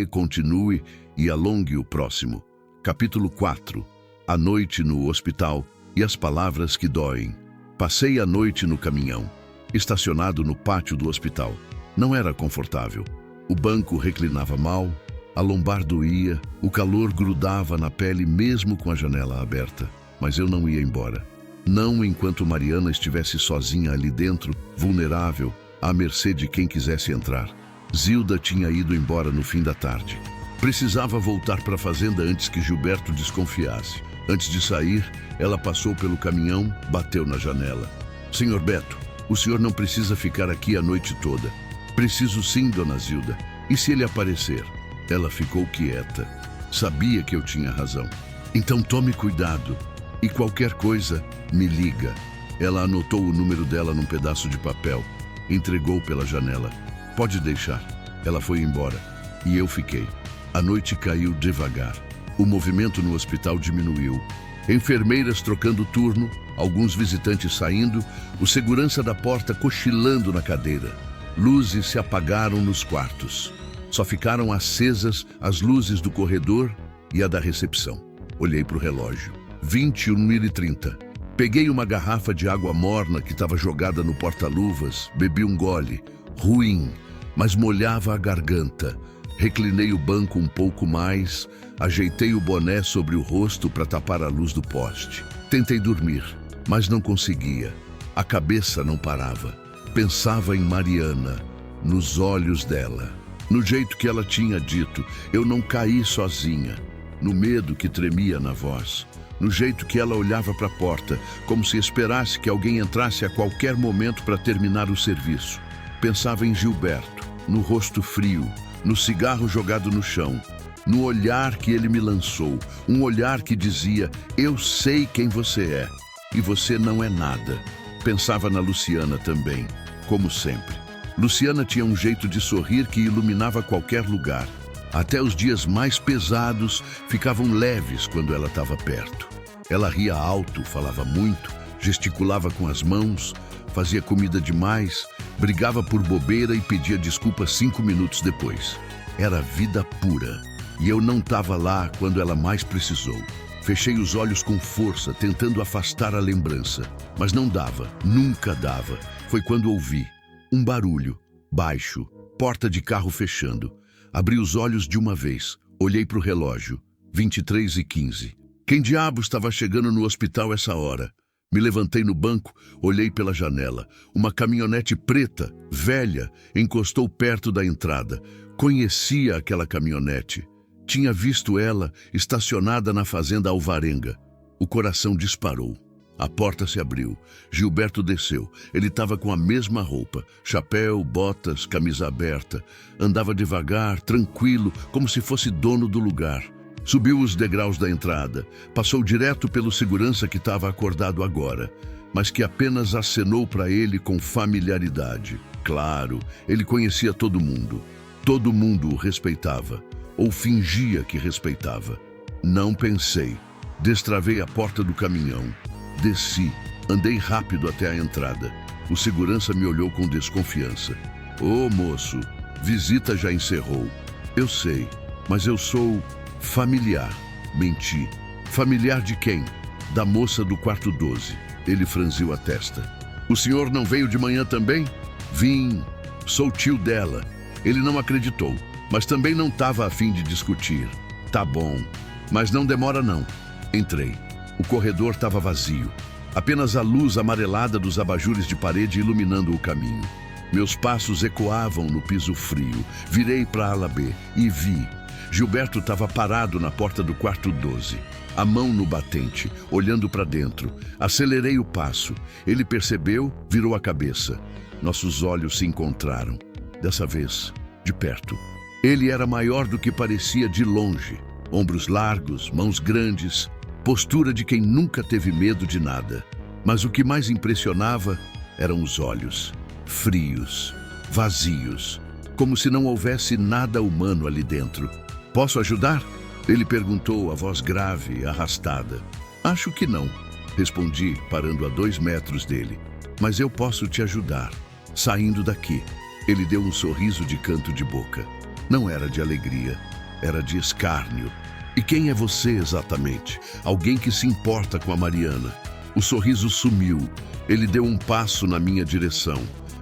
S1: Continue e alongue o próximo. Capítulo 4. A noite no hospital e as palavras que doem. Passei a noite no caminhão, estacionado no pátio do hospital. Não era confortável. O banco reclinava mal, a lombar doía, o calor grudava na pele mesmo com a janela aberta. Mas eu não ia embora. Não enquanto Mariana estivesse sozinha ali dentro, vulnerável, à mercê de quem quisesse entrar. Zilda tinha ido embora no fim da tarde. Precisava voltar para a fazenda antes que Gilberto desconfiasse. Antes de sair, ela passou pelo caminhão, bateu na janela. Senhor Beto, o senhor não precisa ficar aqui a noite toda. Preciso sim, dona Zilda. E se ele aparecer? Ela ficou quieta. Sabia que eu tinha razão. Então tome cuidado. E qualquer coisa, me liga. Ela anotou o número dela num pedaço de papel. Entregou pela janela. Pode deixar. Ela foi embora. E eu fiquei. A noite caiu devagar. O movimento no hospital diminuiu. Enfermeiras trocando turno, alguns visitantes saindo, o segurança da porta cochilando na cadeira. Luzes se apagaram nos quartos. Só ficaram acesas as luzes do corredor e a da recepção. Olhei para o relógio. 21h30. Peguei uma garrafa de água morna que estava jogada no porta-luvas, bebi um gole. Ruim, mas molhava a garganta. Reclinei o banco um pouco mais, ajeitei o boné sobre o rosto para tapar a luz do poste. Tentei dormir, mas não conseguia. A cabeça não parava. Pensava em Mariana, nos olhos dela. No jeito que ela tinha dito, eu não caí sozinha. No medo que tremia na voz. No jeito que ela olhava para a porta, como se esperasse que alguém entrasse a qualquer momento para terminar o serviço. Pensava em Gilberto, no rosto frio, no cigarro jogado no chão, no olhar que ele me lançou, um olhar que dizia, eu sei quem você é, e você não é nada. Pensava na Luciana também, como sempre. Luciana tinha um jeito de sorrir que iluminava qualquer lugar. Até os dias mais pesados ficavam leves quando ela estava perto. Ela ria alto, falava muito, gesticulava com as mãos, fazia comida demais, brigava por bobeira e pedia desculpas 5 minutos depois. Era vida pura. E eu não estava lá quando ela mais precisou. Fechei os olhos com força, tentando afastar a lembrança. Mas não dava, nunca dava. Foi quando ouvi um barulho, baixo, porta de carro fechando. Abri os olhos de uma vez, olhei para o relógio, 23h15. Quem diabos estava chegando no hospital essa hora? Me levantei no banco, olhei pela janela. Uma caminhonete preta, velha, encostou perto da entrada. Conhecia aquela caminhonete. Tinha visto ela estacionada na fazenda Alvarenga. O coração disparou. A porta se abriu. Gilberto desceu. Ele estava com a mesma roupa. Chapéu, botas, camisa aberta. Andava devagar, tranquilo, como se fosse dono do lugar. Subiu os degraus da entrada. Passou direto pelo segurança que estava acordado agora, mas que apenas acenou para ele com familiaridade. Claro, ele conhecia todo mundo. Todo mundo o respeitava, ou fingia que respeitava. Não pensei. Destravei a porta do caminhão. Desci. Andei rápido até a entrada. O segurança me olhou com desconfiança. Ô, moço, visita já encerrou. Eu sei, mas eu sou familiar. Menti. Familiar de quem? Da moça do quarto 12. Ele franziu a testa. O senhor não veio de manhã também? Vim. Sou tio dela. Ele não acreditou, mas também não estava a fim de discutir. Tá bom, mas não demora não. Entrei. O corredor estava vazio. Apenas a luz amarelada dos abajures de parede iluminando o caminho. Meus passos ecoavam no piso frio. Virei para a ala B e vi. Gilberto estava parado na porta do quarto 12. A mão no batente, olhando para dentro. Acelerei o passo. Ele percebeu, virou a cabeça. Nossos olhos se encontraram. Dessa vez, de perto. Ele era maior do que parecia de longe. Ombros largos, mãos grandes, postura de quem nunca teve medo de nada. Mas o que mais impressionava eram os olhos, frios, vazios, como se não houvesse nada humano ali dentro. Posso ajudar? Ele perguntou, a voz grave e arrastada. Acho que não, respondi, parando a 2 metros dele. Mas eu posso te ajudar. Saindo daqui. Ele deu um sorriso de canto de boca. Não era de alegria, era de escárnio. E quem é você exatamente? Alguém que se importa com a Mariana. O sorriso sumiu. Ele deu um passo na minha direção.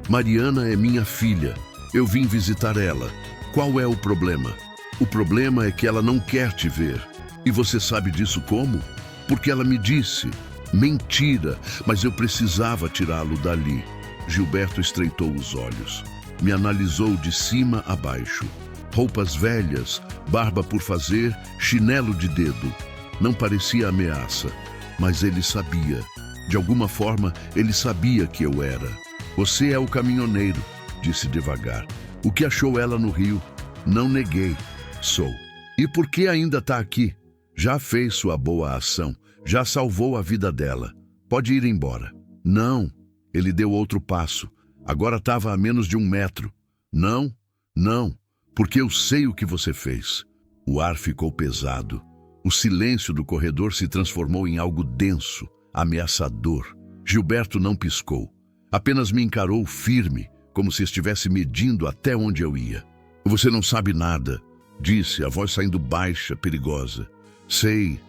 S1: Mariana é minha filha. Eu vim visitar ela. Qual é o problema? O problema é que ela não quer te ver. E você sabe disso como? Porque ela me disse. Mentira, mas eu precisava tirá-lo dali. Gilberto estreitou os olhos. Me analisou de cima a baixo. Roupas velhas, barba por fazer, chinelo de dedo. Não parecia ameaça, mas ele sabia. De alguma forma, ele sabia que eu era. Você é o caminhoneiro, disse devagar. O que achou ela no rio? Não neguei. Sou. E por que ainda está aqui? Já fez sua boa ação. Já salvou a vida dela. Pode ir embora. Não. Ele deu outro passo. Agora estava a menos de 1 metro. Não, não, porque eu sei o que você fez. O ar ficou pesado. O silêncio do corredor se transformou em algo denso, ameaçador. Gilberto não piscou. Apenas me encarou firme, como se estivesse medindo até onde eu ia. Você não sabe nada, disse, a voz saindo baixa, perigosa. Sei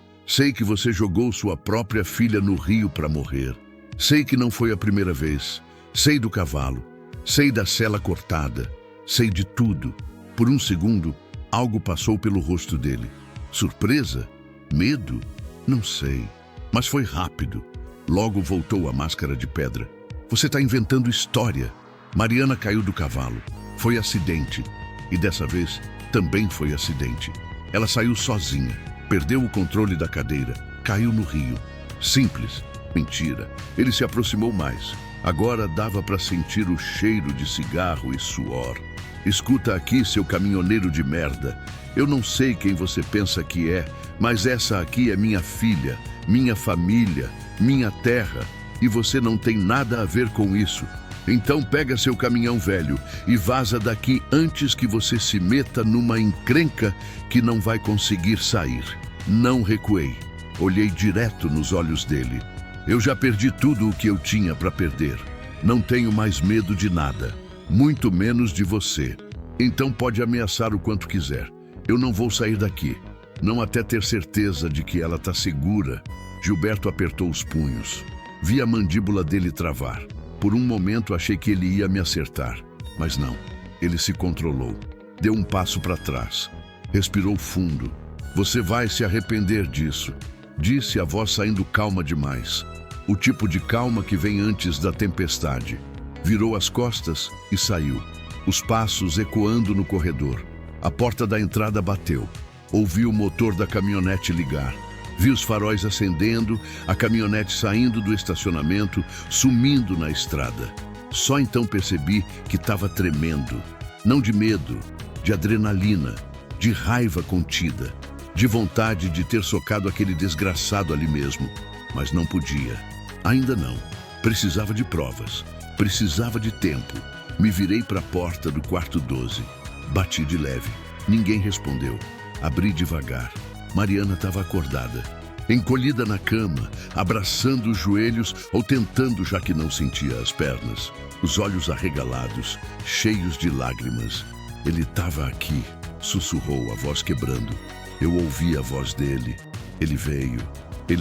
S1: que você jogou sua própria filha no rio para morrer. Sei que não foi a primeira vez. Sei do cavalo. Sei da sela cortada. Sei de tudo. Por um segundo, algo passou pelo rosto dele. Surpresa? Medo? Não sei. Mas foi rápido. Logo voltou a máscara de pedra. Você está inventando história. Mariana caiu do cavalo. Foi acidente. E dessa vez, também foi acidente. Ela saiu sozinha. Perdeu o controle da cadeira. Caiu no rio. Simples. Mentira. Ele se aproximou mais. Agora dava para sentir o cheiro de cigarro e suor. Escuta aqui, seu caminhoneiro de merda. Eu não sei quem você pensa que é, mas essa aqui é minha filha, minha família, minha terra, e você não tem nada a ver com isso. Então pega seu caminhão velho e vaza daqui antes que você se meta numa encrenca que não vai conseguir sair. Não recuei. Olhei direto nos olhos dele. Eu já perdi tudo o que eu tinha para perder. Não tenho mais medo de nada, muito menos de você. Então pode ameaçar o quanto quiser. Eu não vou sair daqui, não até ter certeza de que ela está segura. Gilberto apertou os punhos. Vi a mandíbula dele travar. Por um momento achei que ele ia me acertar, mas não. Ele se controlou. Deu um passo para trás. Respirou fundo. Você vai se arrepender disso, disse a voz saindo calma demais. O tipo de calma que vem antes da tempestade. Virou as costas e saiu. Os passos ecoando no corredor. A porta da entrada bateu. Ouvi o motor da caminhonete ligar. Vi os faróis acendendo, a caminhonete saindo do estacionamento, sumindo na estrada. Só então percebi que estava tremendo. Não de medo, de adrenalina, de raiva contida, de vontade de ter socado aquele desgraçado ali mesmo. Mas não podia. Ainda não. Precisava de provas. Precisava de tempo. Me virei para a porta do quarto 12. Bati de leve. Ninguém respondeu. Abri devagar. Mariana estava acordada. Encolhida na cama, abraçando os joelhos ou tentando, já que não sentia as pernas. Os olhos arregalados, cheios de lágrimas. Ele estava aqui, sussurrou, a voz quebrando. Eu ouvi a voz dele. Ele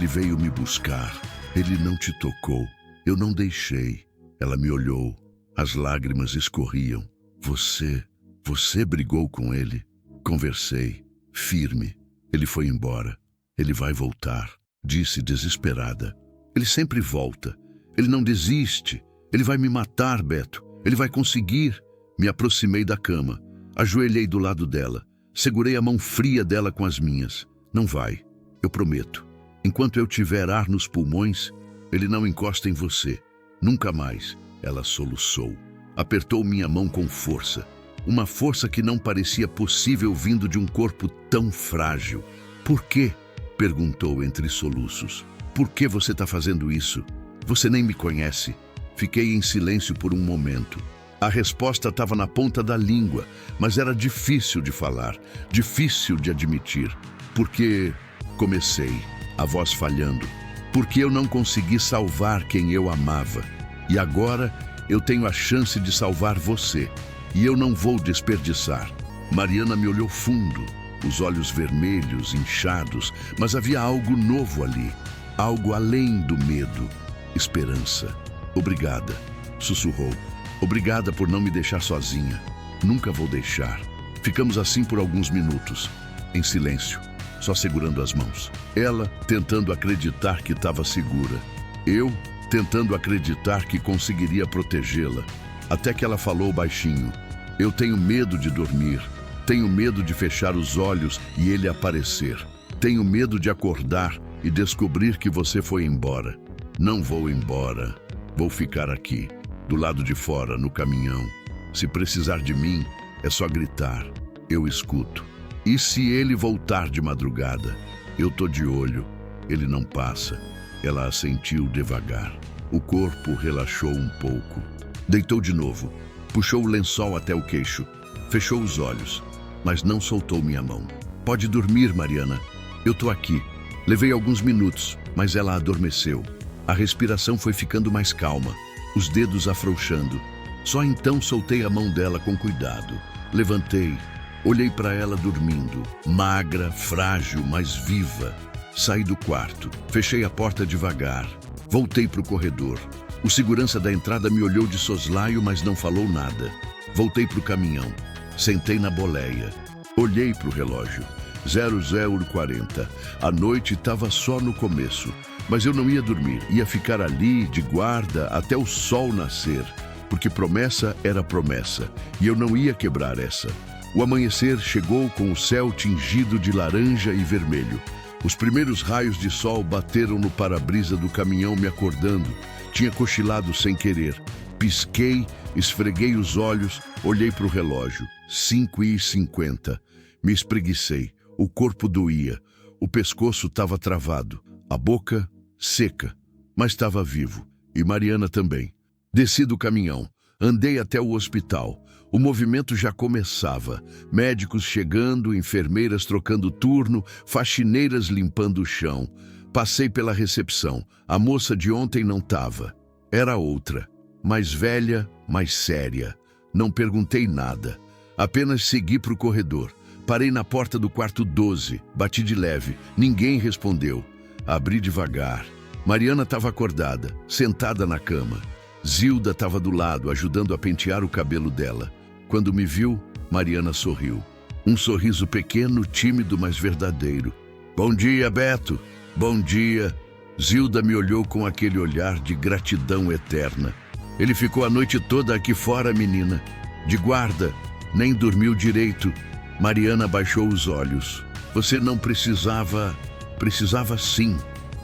S1: veio me buscar. Ele não te tocou. Eu não deixei. Ela me olhou. As lágrimas escorriam. Você brigou com ele? Conversei. Firme. Ele foi embora. Ele vai voltar, disse desesperada. Ele sempre volta. Ele não desiste. Ele vai me matar, Beto. Ele vai conseguir. Me aproximei da cama. Ajoelhei do lado dela. Segurei a mão fria dela com as minhas. Não vai. Eu prometo. Enquanto eu tiver ar nos pulmões, ele não encosta em você. Nunca mais. Ela soluçou. Apertou minha mão com força. Uma força que não parecia possível vindo de um corpo tão frágil. Por quê? Perguntou entre soluços. Por que você está fazendo isso? Você nem me conhece. Fiquei em silêncio por um momento. A resposta estava na ponta da língua, mas era difícil de falar, difícil de admitir. Porque comecei, a voz falhando. Porque eu não consegui salvar quem eu amava. E agora eu tenho a chance de salvar você. E eu não vou desperdiçar. Mariana me olhou fundo, os olhos vermelhos, inchados, mas havia algo novo ali, algo além do medo. Esperança. Obrigada, sussurrou. Obrigada por não me deixar sozinha. Nunca vou deixar. Ficamos assim por alguns minutos, em silêncio, só segurando as mãos. Ela tentando acreditar que estava segura. Eu tentando acreditar que conseguiria protegê-la. Até que ela falou baixinho. Eu tenho medo de dormir. Tenho medo de fechar os olhos e ele aparecer. tenho medo de acordar e descobrir que você foi embora. Não vou embora. Vou ficar aqui, do lado de fora, no caminhão. Se precisar de mim, é só gritar. Eu escuto. E se ele voltar de madrugada? Eu tô de olho. Ele não passa. Ela assentiu devagar. O corpo relaxou um pouco. Deitou de novo. Puxou o lençol até o queixo. Fechou os olhos, mas não soltou minha mão. Pode dormir, Mariana. Eu tô aqui. Levei alguns minutos, mas ela adormeceu. A respiração foi ficando mais calma, os dedos afrouxando. Só então soltei a mão dela com cuidado. Levantei, olhei para ela dormindo, magra, frágil, mas viva. Saí do quarto, fechei a porta devagar. Voltei para o corredor. O segurança da entrada me olhou de soslaio, mas não falou nada. Voltei para o caminhão. Sentei na boleia. Olhei para o relógio. 00:40. A noite estava só no começo. Mas eu não ia dormir. Ia ficar ali, de guarda, até o sol nascer. Porque promessa era promessa. E eu não ia quebrar essa. O amanhecer chegou com o céu tingido de laranja e vermelho. Os primeiros raios de sol bateram no para-brisa do caminhão, me acordando. Tinha cochilado sem querer. Pisquei, esfreguei os olhos, olhei para o relógio. 5:50. Me espreguicei. O corpo doía. O pescoço estava travado. A boca seca. Mas estava vivo. E Mariana também. Desci do caminhão. Andei até o hospital. O movimento já começava. Médicos chegando, enfermeiras trocando turno, faxineiras limpando o chão. Passei pela recepção. A moça de ontem não estava. Era outra. Mais velha, mais séria. Não perguntei nada. Apenas segui para o corredor. Parei na porta do quarto 12. Bati de leve. Ninguém respondeu. Abri devagar. Mariana estava acordada, sentada na cama. Zilda estava do lado, ajudando a pentear o cabelo dela. Quando me viu, Mariana sorriu. Um sorriso pequeno, tímido, mas verdadeiro. Bom dia, Beto. Bom dia. Zilda me olhou com aquele olhar de gratidão eterna. Ele ficou a noite toda aqui fora, menina. De guarda. Nem dormiu direito. Mariana baixou os olhos. Você não precisava... Precisava sim.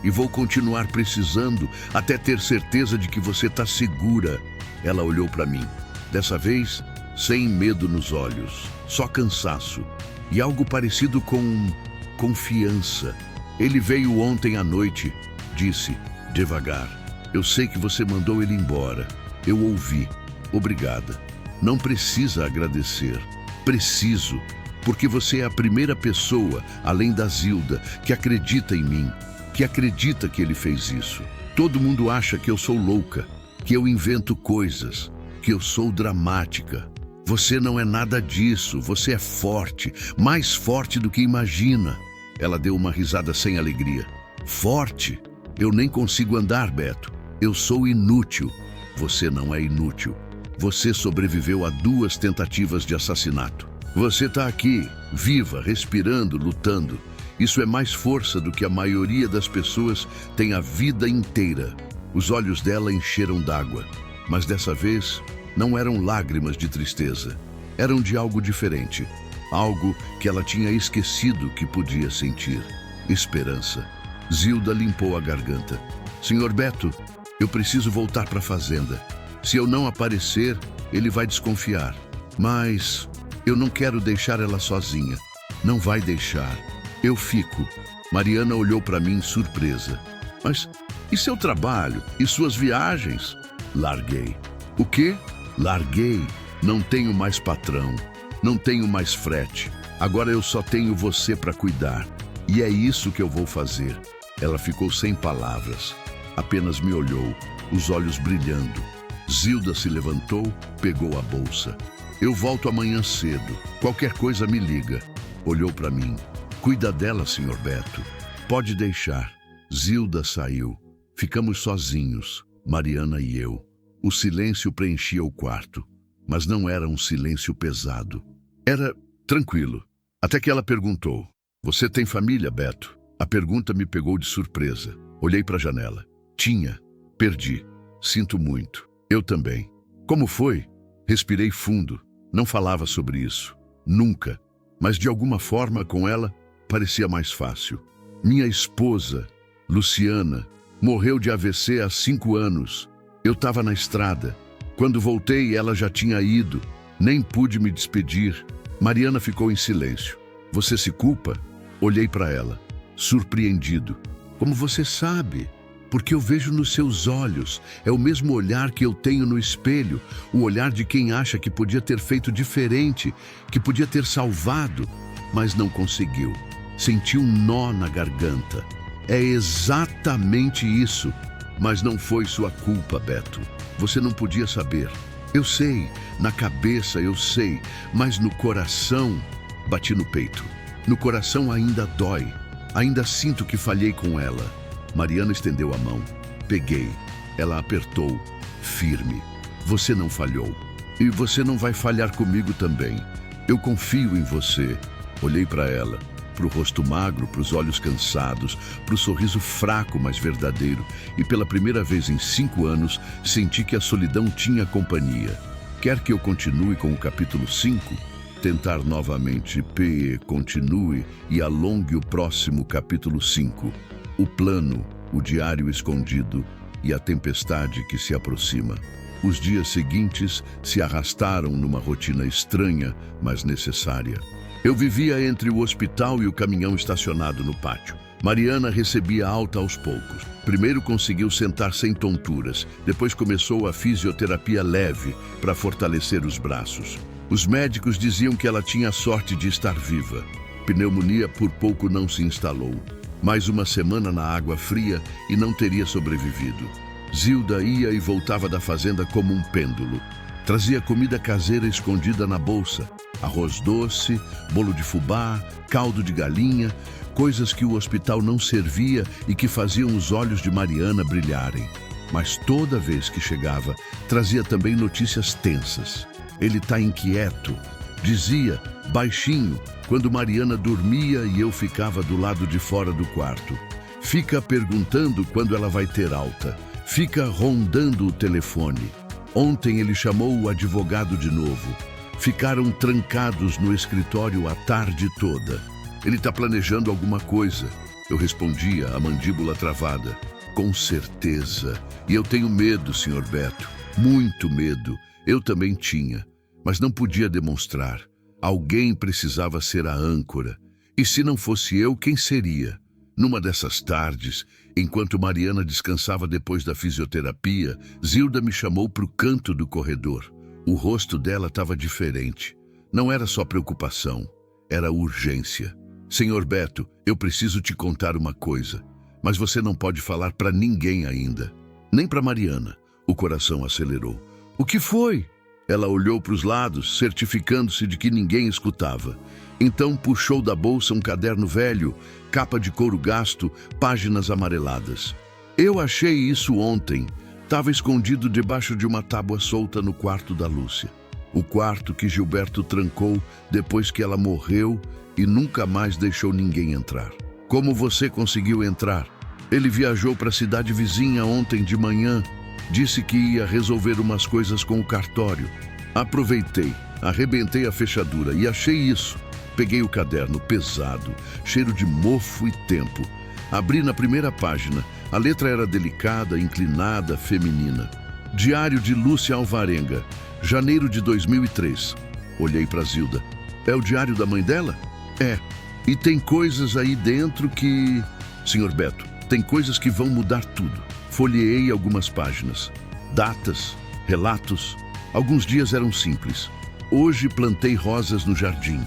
S1: E vou continuar precisando até ter certeza de que você está segura. Ela olhou para mim. Dessa vez, sem medo nos olhos. Só cansaço. E algo parecido com... confiança. Ele veio ontem à noite. Disse, devagar. Eu sei que você mandou ele embora. Eu ouvi. Obrigada. Não precisa agradecer. Preciso. Porque você é a primeira pessoa, além da Zilda, que acredita em mim. Que acredita que ele fez isso. Todo mundo acha que eu sou louca, que eu invento coisas, que eu sou dramática. Você não é nada disso, você é forte, mais forte do que imagina. Ela deu uma risada sem alegria. Forte? Eu nem consigo andar, Beto. Eu sou inútil. Você não é inútil. Você sobreviveu a 2 tentativas de assassinato. Você está aqui, viva, respirando, lutando. Isso é mais força do que a maioria das pessoas tem a vida inteira. Os olhos dela encheram d'água, mas dessa vez não eram lágrimas de tristeza. Eram de algo diferente, algo que ela tinha esquecido que podia sentir. Esperança. Zilda limpou a garganta. Senhor Beto, eu preciso voltar para a fazenda. Se eu não aparecer, ele vai desconfiar. Mas eu não quero deixar ela sozinha. Não vai deixar. Eu fico. Mariana olhou para mim surpresa. Mas e seu trabalho? E suas viagens? Larguei. O quê? Larguei. Não tenho mais patrão. Não tenho mais frete. Agora eu só tenho você para cuidar. E é isso que eu vou fazer. Ela ficou sem palavras. Apenas me olhou, os olhos brilhando. Zilda se levantou, pegou a bolsa. Eu volto amanhã cedo. Qualquer coisa me liga. Olhou para mim. Cuida dela, Sr. Beto. Pode deixar. Zilda saiu. Ficamos sozinhos, Mariana e eu. O silêncio preenchia o quarto, mas não era um silêncio pesado. Era tranquilo. Até que ela perguntou, você tem família, Beto? A pergunta me pegou de surpresa. Olhei para a janela. Tinha. Perdi. Sinto muito. Eu também. Como foi? Respirei fundo. Não falava sobre isso. Nunca. Mas de alguma forma, com ela, parecia mais fácil. Minha esposa, Luciana, morreu de AVC há 5 anos. Eu estava na estrada. Quando voltei, ela já tinha ido. Nem pude me despedir. Mariana ficou em silêncio. Você se culpa? Olhei para ela, surpreendido. Como você sabe? Porque eu vejo nos seus olhos. É o mesmo olhar que eu tenho no espelho. O olhar de quem acha que podia ter feito diferente, que podia ter salvado, mas não conseguiu. Senti um nó na garganta. É exatamente isso. Mas não foi sua culpa, Beto. Você não podia saber. Eu sei, na cabeça eu sei, mas no coração... Bati no peito. No coração ainda dói. Ainda sinto que falhei com ela. Mariana estendeu a mão. Peguei. Ela apertou, firme. Você não falhou. E você não vai falhar comigo também. Eu confio em você. Olhei para ela, para o rosto magro, para os olhos cansados, para o sorriso fraco, mas verdadeiro. E pela primeira vez em 5 anos, senti que a solidão tinha companhia. Quer que eu continue com o capítulo 5? Tentar novamente. Continue e alongue o próximo capítulo 5. O plano, o diário escondido e a tempestade que se aproxima. Os dias seguintes se arrastaram numa rotina estranha, mas necessária. Eu vivia entre o hospital e o caminhão estacionado no pátio. Mariana recebia alta aos poucos. Primeiro conseguiu sentar sem tonturas, depois começou a fisioterapia leve para fortalecer os braços. Os médicos diziam que ela tinha a sorte de estar viva. Pneumonia por pouco não se instalou. Mais uma semana na água fria e não teria sobrevivido. Zilda ia e voltava da fazenda como um pêndulo. Trazia comida caseira escondida na bolsa. Arroz doce, bolo de fubá, caldo de galinha, coisas que o hospital não servia e que faziam os olhos de Mariana brilharem. Mas toda vez que chegava, trazia também notícias tensas. Ele está inquieto, dizia, baixinho, quando Mariana dormia e eu ficava do lado de fora do quarto. Fica perguntando quando ela vai ter alta. Fica rondando o telefone. Ontem ele chamou o advogado de novo. Ficaram trancados no escritório a tarde toda. Ele está planejando alguma coisa. Eu respondia, a mandíbula travada. Com certeza. E eu tenho medo, Sr. Beto. Muito medo. Eu também tinha. Mas não podia demonstrar. Alguém precisava ser a âncora. E se não fosse eu, quem seria? Numa dessas tardes, enquanto Mariana descansava depois da fisioterapia, Zilda me chamou para o canto do corredor. O rosto dela estava diferente. Não era só preocupação, era urgência. Senhor Beto, eu preciso te contar uma coisa, mas você não pode falar para ninguém ainda. Nem para Mariana. O coração acelerou. O que foi? Ela olhou para os lados, certificando-se de que ninguém escutava. Então puxou da bolsa um caderno velho, capa de couro gasto, páginas amareladas. Eu achei isso ontem. Estava escondido debaixo de uma tábua solta no quarto da Lúcia. O quarto que Gilberto trancou depois que ela morreu e nunca mais deixou ninguém entrar. Como você conseguiu entrar? Ele viajou para a cidade vizinha ontem de manhã. Disse que ia resolver umas coisas com o cartório. Aproveitei, arrebentei a fechadura e achei isso. Peguei o caderno pesado, cheiro de mofo e tempo. Abri na primeira página. A letra era delicada, inclinada, feminina. Diário de Lúcia Alvarenga, janeiro de 2003. Olhei para Zilda. É o diário da mãe dela? É. E tem coisas aí dentro que... Senhor Beto, tem coisas que vão mudar tudo. Folheei algumas páginas. Datas, relatos. Alguns dias eram simples. Hoje plantei rosas no jardim.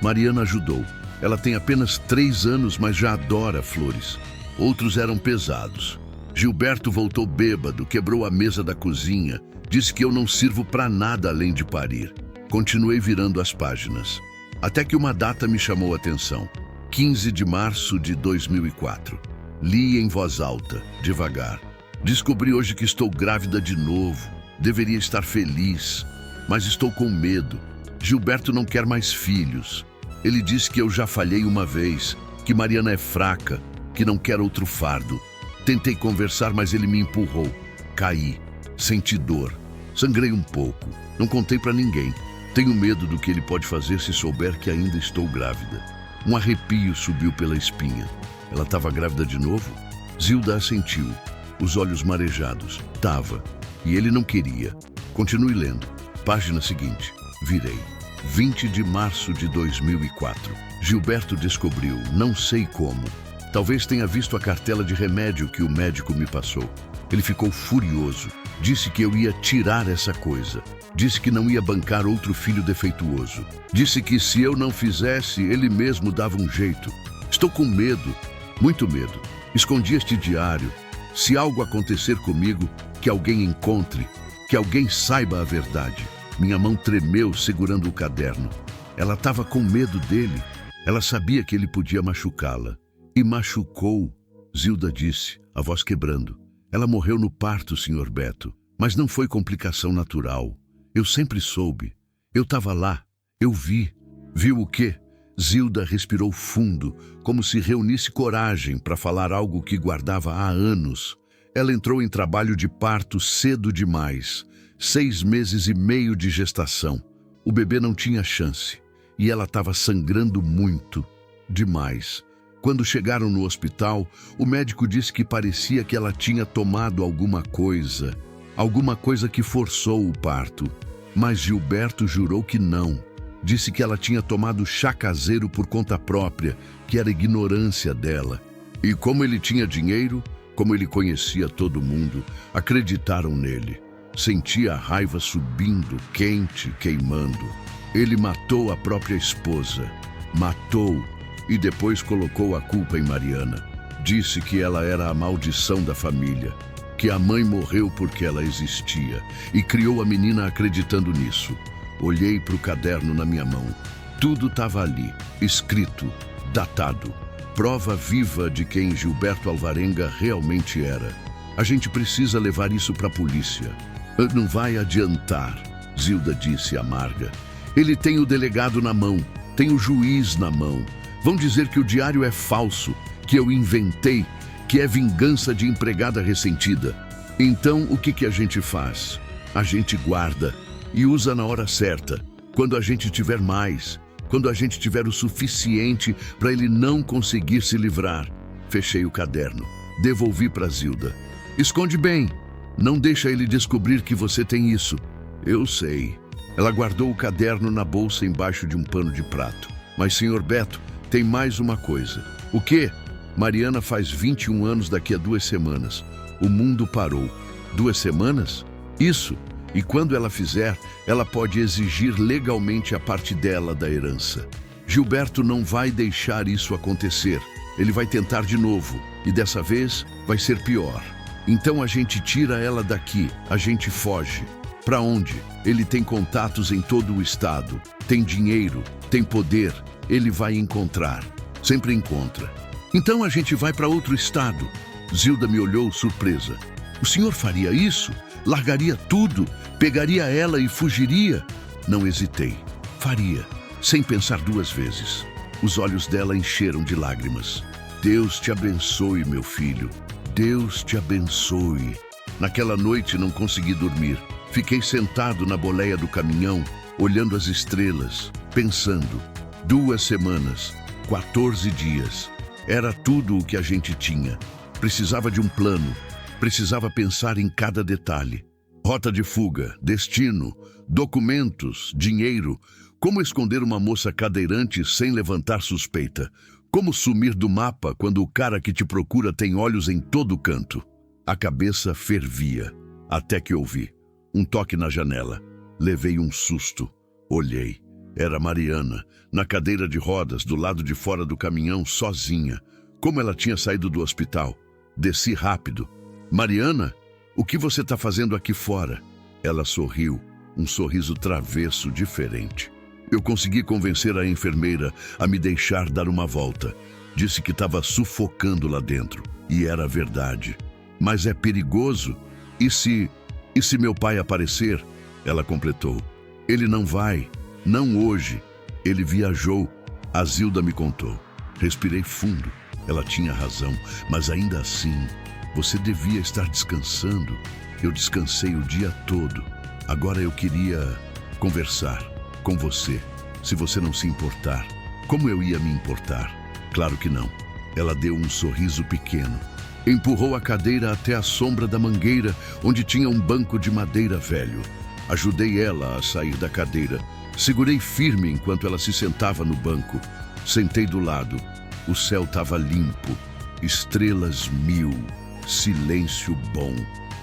S1: Mariana ajudou. Ela tem apenas 3 anos, mas já adora flores. Outros eram pesados. Gilberto voltou bêbado, quebrou a mesa da cozinha. Disse que eu não sirvo para nada além de parir. Continuei virando as páginas. Até que uma data me chamou a atenção. 15 de março de 2004. Li em voz alta, devagar. Descobri hoje que estou grávida de novo. Deveria estar feliz, mas estou com medo. Gilberto não quer mais filhos. Ele disse que eu já falhei uma vez, que Mariana é fraca, que não quer outro fardo. Tentei conversar, mas ele me empurrou. Caí, senti dor, sangrei um pouco. Não contei para ninguém. Tenho medo do que ele pode fazer se souber que ainda estou grávida. Um arrepio subiu pela espinha. Ela estava grávida de novo? Zilda assentiu, os olhos marejados. Tava. E ele não queria. Continue lendo. Página seguinte. Virei. 20 de março de 2004. Gilberto descobriu, não sei como. Talvez tenha visto a cartela de remédio que o médico me passou. Ele ficou furioso. Disse que eu ia tirar essa coisa. Disse que não ia bancar outro filho defeituoso. Disse que se eu não fizesse, ele mesmo dava um jeito. Estou com medo, muito medo. Escondi este diário. Se algo acontecer comigo, que alguém encontre, que alguém saiba a verdade. Minha mão tremeu segurando o caderno. Ela estava com medo dele. Ela sabia que ele podia machucá-la. E machucou, Zilda disse, a voz quebrando. Ela morreu no parto, Sr. Beto, mas não foi complicação natural. Eu sempre soube. Eu estava lá. Eu vi. Viu o quê? Zilda respirou fundo, como se reunisse coragem para falar algo que guardava há anos. Ela entrou em trabalho de parto cedo demais. 6 meses e meio de gestação. O bebê não tinha chance. E ela estava sangrando muito. Demais. Quando chegaram no hospital, o médico disse que parecia que ela tinha tomado alguma coisa que forçou o parto. Mas Gilberto jurou que não. Disse que ela tinha tomado chá caseiro por conta própria, que era ignorância dela. E como ele tinha dinheiro, como ele conhecia todo mundo, acreditaram nele. Sentia a raiva subindo, quente, queimando. Ele matou a própria esposa. Matou. E depois colocou a culpa em Mariana. Disse que ela era a maldição da família, que a mãe morreu porque ela existia, e criou a menina acreditando nisso. Olhei para o caderno na minha mão. Tudo estava ali, escrito, datado. Prova viva de quem Gilberto Alvarenga realmente era. A gente precisa levar isso para a polícia. Não vai adiantar, Zilda disse amarga. Ele tem o delegado na mão, tem o juiz na mão. Vão dizer que o diário é falso, que eu inventei, que é vingança de empregada ressentida. Então, o que a gente faz? A gente guarda e usa na hora certa, quando a gente tiver mais, quando a gente tiver o suficiente para ele não conseguir se livrar. Fechei o caderno, devolvi para Zilda. Esconde bem, não deixa ele descobrir que você tem isso. Eu sei. Ela guardou o caderno na bolsa embaixo de um pano de prato. Mas, Sr. Beto, tem mais uma coisa. O quê? Mariana faz 21 anos daqui a 2 semanas. O mundo parou. 2 semanas? Isso. E quando ela fizer, ela pode exigir legalmente a parte dela da herança. Gilberto não vai deixar isso acontecer. Ele vai tentar de novo. E dessa vez vai ser pior. Então a gente tira ela daqui. A gente foge. Para onde? Ele tem contatos em todo o estado. Tem dinheiro. Tem poder. Ele vai encontrar. Sempre encontra. Então a gente vai para outro estado. Zilda me olhou surpresa. O senhor faria isso? Largaria tudo? Pegaria ela e fugiria? Não hesitei. Faria, sem pensar 2 vezes. Os olhos dela encheram de lágrimas. Deus te abençoe, meu filho. Deus te abençoe. Naquela noite não consegui dormir. Fiquei sentado na boleia do caminhão, olhando as estrelas, pensando. 2 semanas, 14 dias. Era tudo o que a gente tinha. Precisava de um plano. Precisava pensar em cada detalhe. Rota de fuga, destino, documentos, dinheiro. Como esconder uma moça cadeirante sem levantar suspeita? Como sumir do mapa quando o cara que te procura tem olhos em todo canto? A cabeça fervia, até que ouvi. Um toque na janela. Levei um susto. Olhei. Era Mariana, na cadeira de rodas, do lado de fora do caminhão, sozinha. Como ela tinha saído do hospital. Desci rápido. Mariana, o que você está fazendo aqui fora? Ela sorriu, um sorriso travesso, diferente. Eu consegui convencer a enfermeira a me deixar dar uma volta. Disse que estava sufocando lá dentro. E era verdade. Mas é perigoso? E se meu pai aparecer? Ela completou. Ele não vai. Não hoje. Ele viajou. A Zilda me contou. Respirei fundo. Ela tinha razão, mas ainda assim, você devia estar descansando. Eu descansei o dia todo. Agora eu queria conversar com você, se você não se importar. Como eu ia me importar? Claro que não. Ela deu um sorriso pequeno. Empurrou a cadeira até a sombra da mangueira, onde tinha um banco de madeira velho. Ajudei ela a sair da cadeira. Segurei firme enquanto ela se sentava no banco. Sentei do lado. O céu estava limpo. Estrelas 1000. Silêncio bom.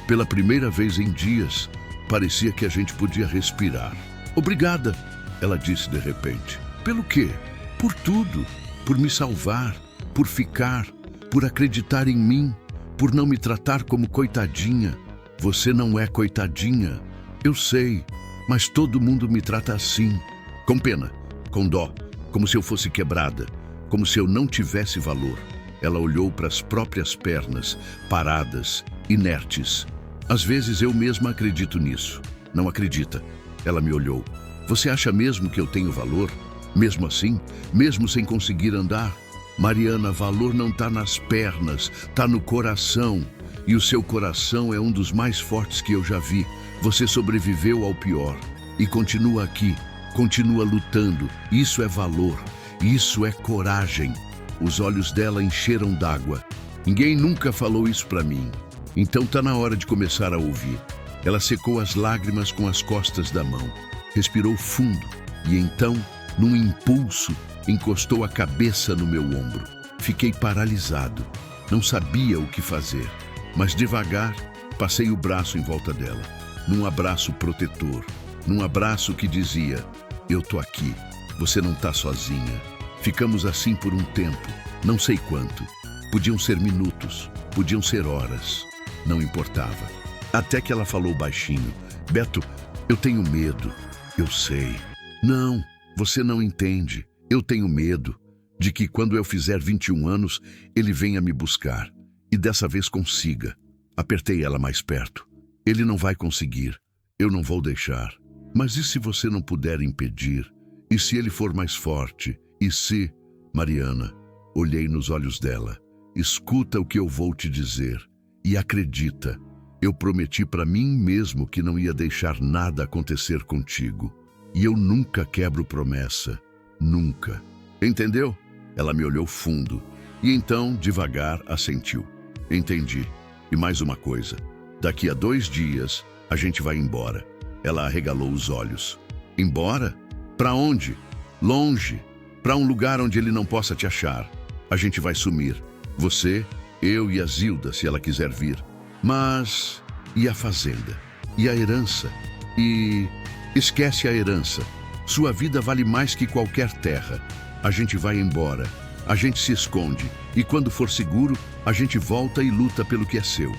S1: Pela primeira vez em dias, parecia que a gente podia respirar. Obrigada, ela disse de repente. Pelo quê? Por tudo. Por me salvar. Por ficar. Por acreditar em mim. Por não me tratar como coitadinha. Você não é coitadinha. Eu sei, mas todo mundo me trata assim. Com pena, com dó, como se eu fosse quebrada, como se eu não tivesse valor. Ela olhou para as próprias pernas, paradas, inertes. Às vezes eu mesma acredito nisso. Não acredita? Ela me olhou. Você acha mesmo que eu tenho valor? Mesmo assim? Mesmo sem conseguir andar? Mariana, valor não está nas pernas, está no coração. E o seu coração é um dos mais fortes que eu já vi. Você sobreviveu ao pior e continua aqui, continua lutando. Isso é valor, isso é coragem. Os olhos dela encheram d'água. Ninguém nunca falou isso para mim. Então tá na hora de começar a ouvir. Ela secou as lágrimas com as costas da mão. Respirou fundo e então, num impulso, encostou a cabeça no meu ombro. Fiquei paralisado. Não sabia o que fazer, mas devagar passei o braço em volta dela. Num abraço protetor, num abraço que dizia, eu tô aqui, você não tá sozinha. Ficamos assim por um tempo, não sei quanto. Podiam ser minutos, podiam ser horas, não importava. Até que ela falou baixinho, Beto, eu tenho medo, eu sei. Não, você não entende, eu tenho medo de que quando eu fizer 21 anos, ele venha me buscar e dessa vez consiga. Apertei ela mais perto. Ele não vai conseguir, eu não vou deixar. Mas e se você não puder impedir? E se ele for mais forte? E se... Mariana, olhei nos olhos dela. Escuta o que eu vou te dizer. E acredita, eu prometi para mim mesmo que não ia deixar nada acontecer contigo. E eu nunca quebro promessa. Nunca. Entendeu? Ela me olhou fundo. E então, devagar, assentiu. Entendi. E mais uma coisa. Daqui a 2 dias, a gente vai embora. Ela arregalou os olhos. Embora? Pra onde? Longe. Pra um lugar onde ele não possa te achar. A gente vai sumir. Você, eu e a Zilda, se ela quiser vir. Mas... e a fazenda? E a herança? E... esquece a herança. Sua vida vale mais que qualquer terra. A gente vai embora. A gente se esconde. E quando for seguro, a gente volta e luta pelo que é seu.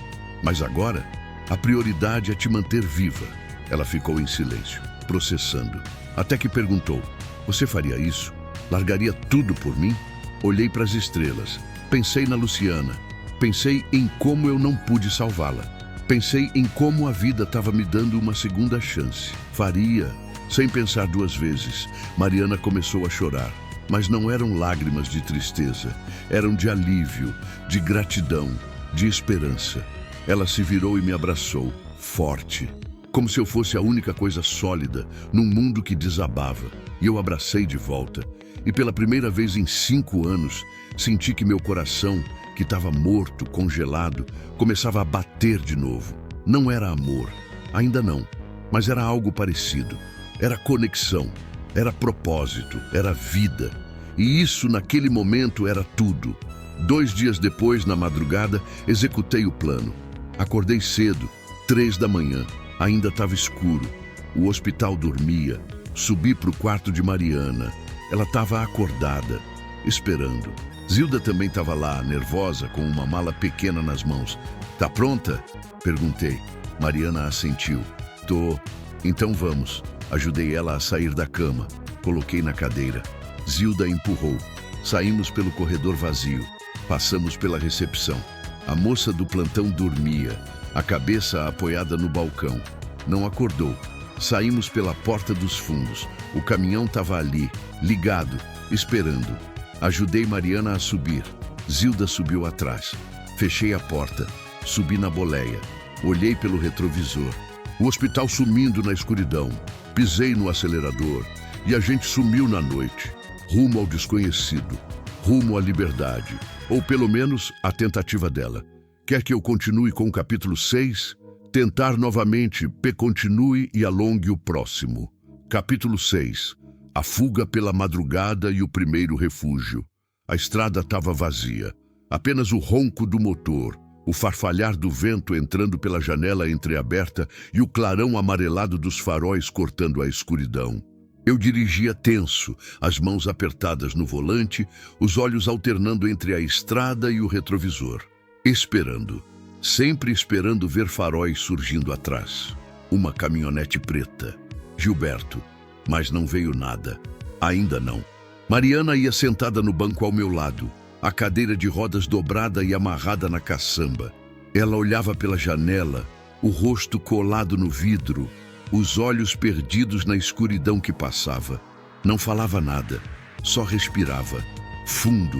S1: Mas agora, a prioridade é te manter viva. Ela ficou em silêncio, processando. Até que perguntou, você faria isso? Largaria tudo por mim? Olhei para as estrelas. Pensei na Luciana. Pensei em como eu não pude salvá-la. Pensei em como a vida estava me dando uma segunda chance. Faria, sem pensar 2 vezes. Mariana começou a chorar. Mas não eram lágrimas de tristeza. Eram de alívio, de gratidão, de esperança. Ela se virou e me abraçou, forte, como se eu fosse a única coisa sólida num mundo que desabava. E eu abracei de volta. E pela primeira vez em 5 anos, senti que meu coração, que estava morto, congelado, começava a bater de novo. Não era amor, ainda não, mas era algo parecido. Era conexão, era propósito, era vida. E isso, naquele momento, era tudo. 2 dias depois, na madrugada, executei o plano. Acordei cedo, 3 da manhã. Ainda estava escuro. O hospital dormia. Subi para o quarto de Mariana. Ela estava acordada, esperando. Zilda também estava lá, nervosa, com uma mala pequena nas mãos. Tá pronta? Perguntei. Mariana assentiu. Tô. Então vamos. Ajudei ela a sair da cama. Coloquei na cadeira. Zilda empurrou. Saímos pelo corredor vazio. Passamos pela recepção. A moça do plantão dormia, a cabeça apoiada no balcão. Não acordou. Saímos pela porta dos fundos. O caminhão estava ali, ligado, esperando. Ajudei Mariana a subir. Zilda subiu atrás. Fechei a porta. Subi na boleia. Olhei pelo retrovisor. O hospital sumindo na escuridão. Pisei no acelerador e a gente sumiu na noite. rumo ao desconhecido, rumo à liberdade, ou pelo menos a tentativa dela. Quer que eu continue com o capítulo 6? Tentar novamente, continue e alongue o próximo. Capítulo 6. A fuga pela madrugada e o primeiro refúgio. A estrada estava vazia. Apenas o ronco do motor, o farfalhar do vento entrando pela janela entreaberta e o clarão amarelado dos faróis cortando a escuridão. Eu dirigia tenso, as mãos apertadas no volante, os olhos alternando entre a estrada e o retrovisor. Esperando, sempre esperando ver faróis surgindo atrás. Uma caminhonete preta. Gilberto. Mas não veio nada. Ainda não. Mariana ia sentada no banco ao meu lado, a cadeira de rodas dobrada e amarrada na caçamba. Ela olhava pela janela, o rosto colado no vidro, os olhos perdidos na escuridão que passava. Não falava nada, só respirava, fundo,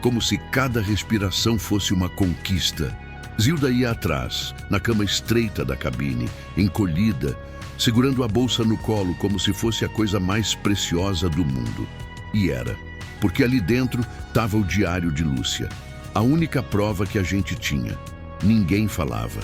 S1: como se cada respiração fosse uma conquista. Zilda ia atrás, na cama estreita da cabine, encolhida, segurando a bolsa no colo como se fosse a coisa mais preciosa do mundo. E era, porque ali dentro estava o diário de Lúcia, a única prova que a gente tinha. Ninguém falava.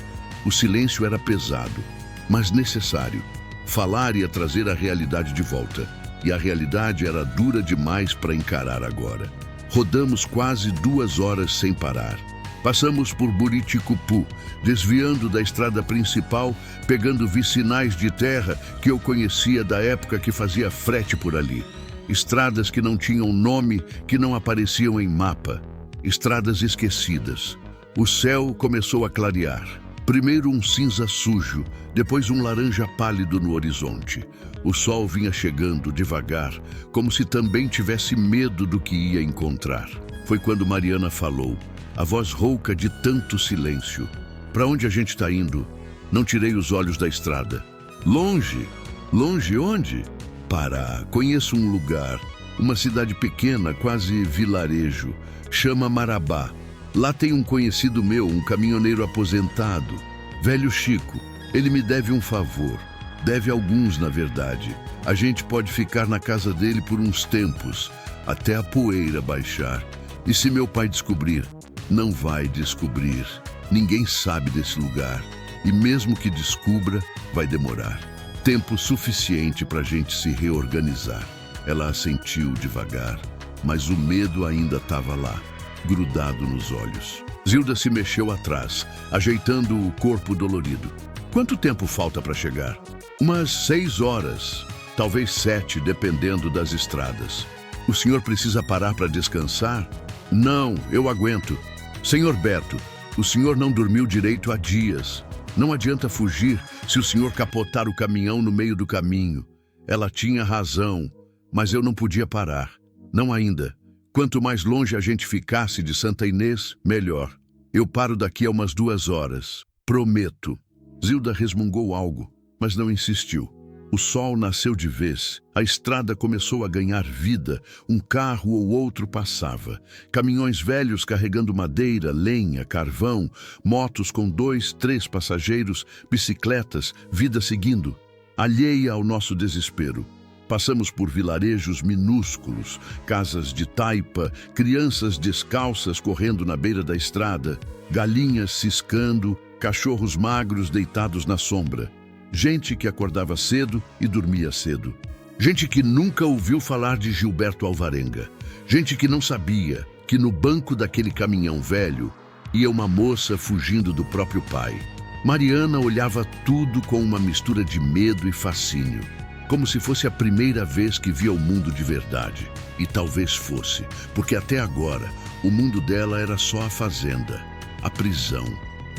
S1: O silêncio era pesado, mas necessário. Falar ia trazer a realidade de volta, e a realidade era dura demais para encarar agora. Rodamos quase 2 horas sem parar. Passamos por Buriticupu, desviando da estrada principal, pegando vicinais de terra que eu conhecia da época que fazia frete por ali. Estradas que não tinham nome, que não apareciam em mapa. Estradas esquecidas. O céu começou a clarear. Primeiro um cinza sujo, depois um laranja pálido no horizonte. O sol vinha chegando devagar, como se também tivesse medo do que ia encontrar. Foi quando Mariana falou, a voz rouca de tanto silêncio. Para onde a gente está indo? Não tirei os olhos da estrada. Longe? Longe onde? Pará, conheço um lugar, uma cidade pequena, quase vilarejo, chama Marabá. Lá tem um conhecido meu, um caminhoneiro aposentado, velho Chico. Ele me deve um favor, deve alguns na verdade. A gente pode ficar na casa dele por uns tempos, até a poeira baixar. E se meu pai descobrir? Não vai descobrir. Ninguém sabe desse lugar. E mesmo que descubra, vai demorar. Tempo suficiente para a gente se reorganizar. Ela assentiu devagar, mas o medo ainda estava lá, grudado nos olhos. Zilda se mexeu atrás, ajeitando o corpo dolorido. Quanto tempo falta para chegar? Umas 6 horas, talvez 7, dependendo das estradas. O senhor precisa parar para descansar? Não, eu aguento. Senhor Beto, o senhor não dormiu direito há dias. Não adianta fugir se o senhor capotar o caminhão no meio do caminho. Ela tinha razão, mas eu não podia parar. Não ainda. Quanto mais longe a gente ficasse de Santa Inês, melhor. Eu paro daqui a umas 2 horas. Prometo. Zilda resmungou algo, mas não insistiu. O sol nasceu de vez, a estrada começou a ganhar vida, um carro ou outro passava. Caminhões velhos carregando madeira, lenha, carvão, motos com 2, 3 passageiros, bicicletas, vida seguindo. Alheia ao nosso desespero. Passamos por vilarejos minúsculos, casas de taipa, crianças descalças correndo na beira da estrada, galinhas ciscando, cachorros magros deitados na sombra. Gente que acordava cedo e dormia cedo. Gente que nunca ouviu falar de Gilberto Alvarenga. Gente que não sabia que no banco daquele caminhão velho ia uma moça fugindo do próprio pai. Mariana olhava tudo com uma mistura de medo e fascínio, como se fosse a primeira vez que via o mundo de verdade. E talvez fosse, porque até agora o mundo dela era só a fazenda, a prisão.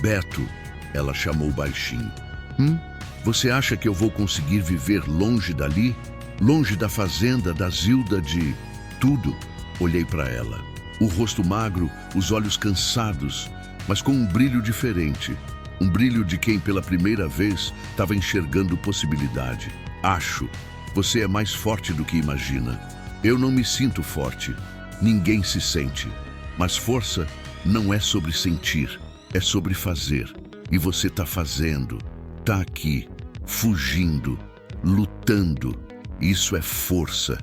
S1: Beto, ela chamou baixinho. Você acha que eu vou conseguir viver longe dali? Longe da fazenda, da Zilda, de tudo? Olhei para ela. O rosto magro, os olhos cansados, mas com um brilho diferente. Um brilho de quem pela primeira vez estava enxergando possibilidade. Acho, você é mais forte do que imagina. Eu não me sinto forte. Ninguém se sente. Mas força não é sobre sentir, é sobre fazer. E você está fazendo. Está aqui, fugindo, lutando. Isso é força.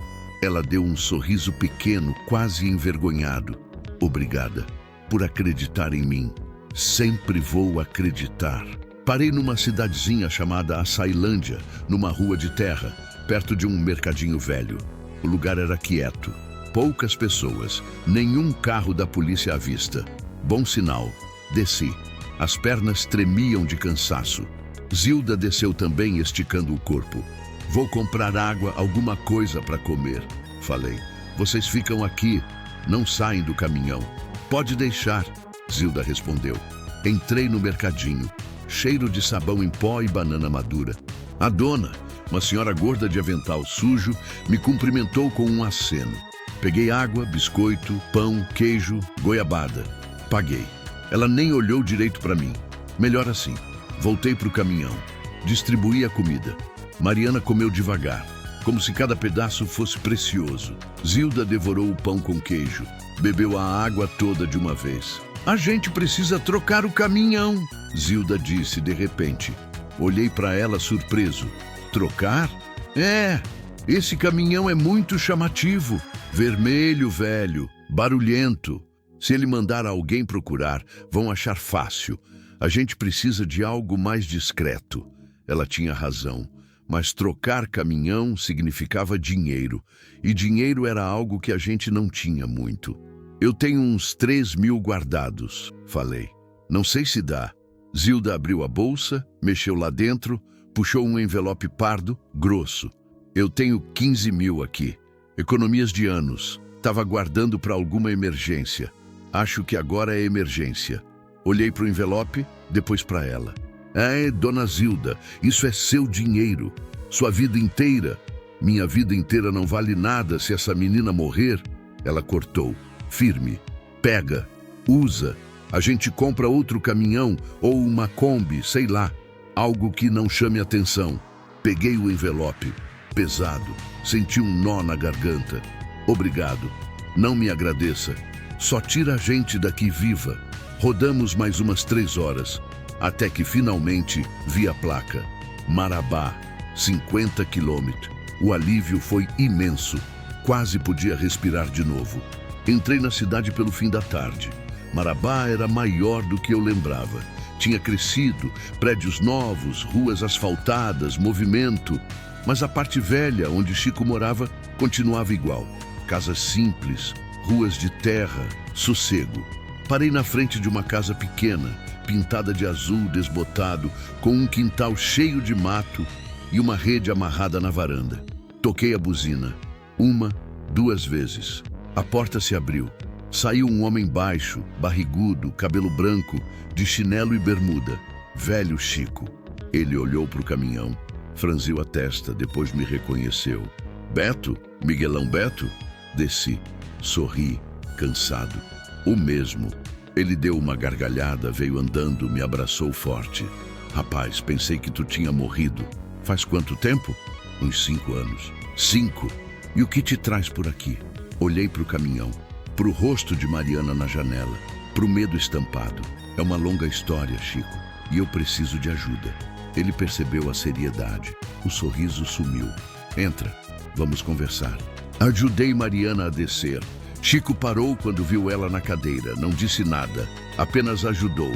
S1: Ela deu um sorriso pequeno, quase envergonhado. Obrigada por acreditar em mim. Sempre vou acreditar. Parei numa cidadezinha chamada Açailândia, numa rua de terra, perto de um mercadinho velho. O lugar era quieto. Poucas pessoas, nenhum carro da polícia à vista. Bom sinal. Desci. As pernas tremiam de cansaço. Zilda desceu também, esticando o corpo. Vou comprar água, alguma coisa para comer, falei. Vocês ficam aqui, não saem do caminhão. Pode deixar, Zilda respondeu. Entrei no mercadinho. Cheiro de sabão em pó e banana madura. A dona, uma senhora gorda de avental sujo, me cumprimentou com um aceno. Peguei água, biscoito, pão, queijo, goiabada. Paguei. Ela nem olhou direito para mim. Melhor assim. Voltei para o caminhão. Distribuí a comida. Mariana comeu devagar, como se cada pedaço fosse precioso. Zilda devorou o pão com queijo. Bebeu a água toda de uma vez. A gente precisa trocar o caminhão, Zilda disse de repente. Olhei para ela surpreso. Trocar? É, esse caminhão é muito chamativo. Vermelho, velho, barulhento. Se ele mandar alguém procurar, vão achar fácil. A gente precisa de algo mais discreto. Ela tinha razão, mas trocar caminhão significava dinheiro. E dinheiro era algo que a gente não tinha muito. Eu tenho uns 3.000 guardados, falei. Não sei se dá. Zilda abriu a bolsa, mexeu lá dentro, puxou um envelope pardo, grosso. Eu tenho 15.000 aqui. Economias de anos. Tava guardando para alguma emergência. Acho que agora é emergência. Olhei para o envelope, depois para ela. É, dona Zilda, isso é seu dinheiro. Sua vida inteira. Minha vida inteira não vale nada se essa menina morrer. Ela cortou. Firme. Pega. Usa. A gente compra outro caminhão ou uma Kombi, sei lá. Algo que não chame atenção. Peguei o envelope. Pesado. Senti um nó na garganta. Obrigado. Não me agradeça. Só tira a gente daqui viva. Rodamos mais umas 3 horas. Até que finalmente vi a placa. Marabá. 50 quilômetros. O alívio foi imenso. Quase podia respirar de novo. Entrei na cidade pelo fim da tarde. Marabá era maior do que eu lembrava. Tinha crescido, prédios novos, ruas asfaltadas, movimento. Mas a parte velha, onde Chico morava, continuava igual. Casas simples, ruas de terra, sossego. Parei na frente de uma casa pequena, pintada de azul desbotado, com um quintal cheio de mato e uma rede amarrada na varanda. Toquei a buzina. 1, 2 vezes. A porta se abriu. Saiu um homem baixo, barrigudo, cabelo branco, de chinelo e bermuda. Velho Chico. Ele olhou para o caminhão, franziu a testa, depois me reconheceu. Beto? Miguelão Beto? Desci. Sorri, cansado. O mesmo. Ele deu uma gargalhada, veio andando, me abraçou forte. Rapaz, pensei que tu tinha morrido. Faz quanto tempo? Uns 5 anos. 5? E o que te traz por aqui? Olhei para o caminhão, para o rosto de Mariana na janela, para o medo estampado. É uma longa história, Chico, e eu preciso de ajuda. Ele percebeu a seriedade. O sorriso sumiu. Entra, vamos conversar. Ajudei Mariana a descer. Chico parou quando viu ela na cadeira. Não disse nada, apenas ajudou.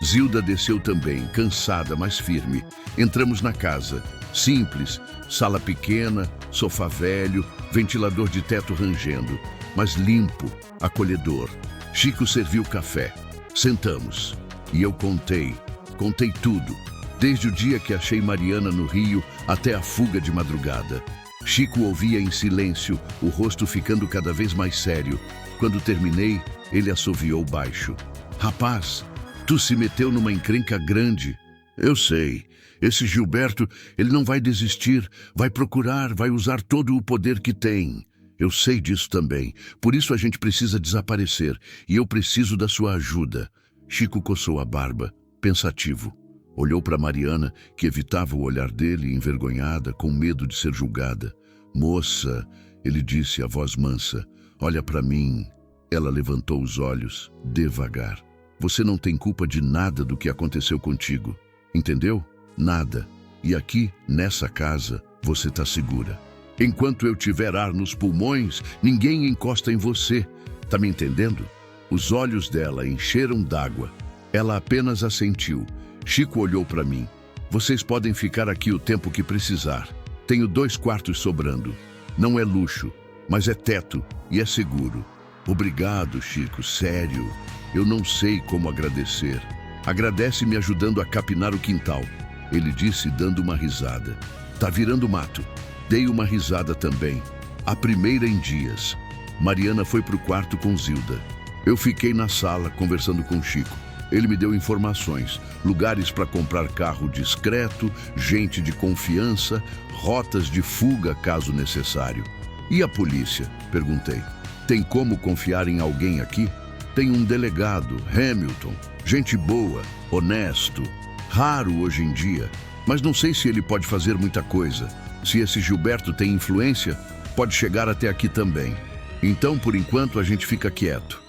S1: Zilda desceu também, cansada, mas firme. Entramos na casa. Simples, sala pequena, sofá velho, ventilador de teto rangendo, mas limpo, acolhedor. Chico serviu café. Sentamos. E eu contei tudo, desde o dia que achei Mariana no Rio até a fuga de madrugada. Chico ouvia em silêncio, o rosto ficando cada vez mais sério. Quando terminei, ele assoviou baixo. Rapaz, tu se meteu numa encrenca grande. Eu sei. Esse Gilberto, ele não vai desistir, vai procurar, vai usar todo o poder que tem. Eu sei disso também, por isso a gente precisa desaparecer, e eu preciso da sua ajuda. Chico coçou a barba, pensativo. Olhou para Mariana, que evitava o olhar dele, envergonhada, com medo de ser julgada. Moça, ele disse, a voz mansa, olha para mim. Ela levantou os olhos, devagar. Você não tem culpa de nada do que aconteceu contigo, entendeu? Nada. E aqui, nessa casa, você está segura. Enquanto eu tiver ar nos pulmões, ninguém encosta em você. Tá me entendendo? Os olhos dela encheram d'água. Ela apenas assentiu. Chico olhou para mim. Vocês podem ficar aqui o tempo que precisar. Tenho 2 quartos sobrando. Não é luxo, mas é teto e é seguro. Obrigado, Chico, sério. Eu não sei como agradecer. Agradece me ajudando a capinar o quintal. Ele disse, dando uma risada. Tá virando mato. Dei uma risada também. A primeira em dias. Mariana foi pro quarto com Zilda. Eu fiquei na sala conversando com Chico. Ele me deu informações, lugares para comprar carro discreto, gente de confiança, rotas de fuga caso necessário. E a polícia? Perguntei. Tem como confiar em alguém aqui? Tem um delegado, Hamilton, gente boa, honesto, raro hoje em dia, mas não sei se ele pode fazer muita coisa. Se esse Gilberto tem influência, pode chegar até aqui também. Então, por enquanto, a gente fica quieto.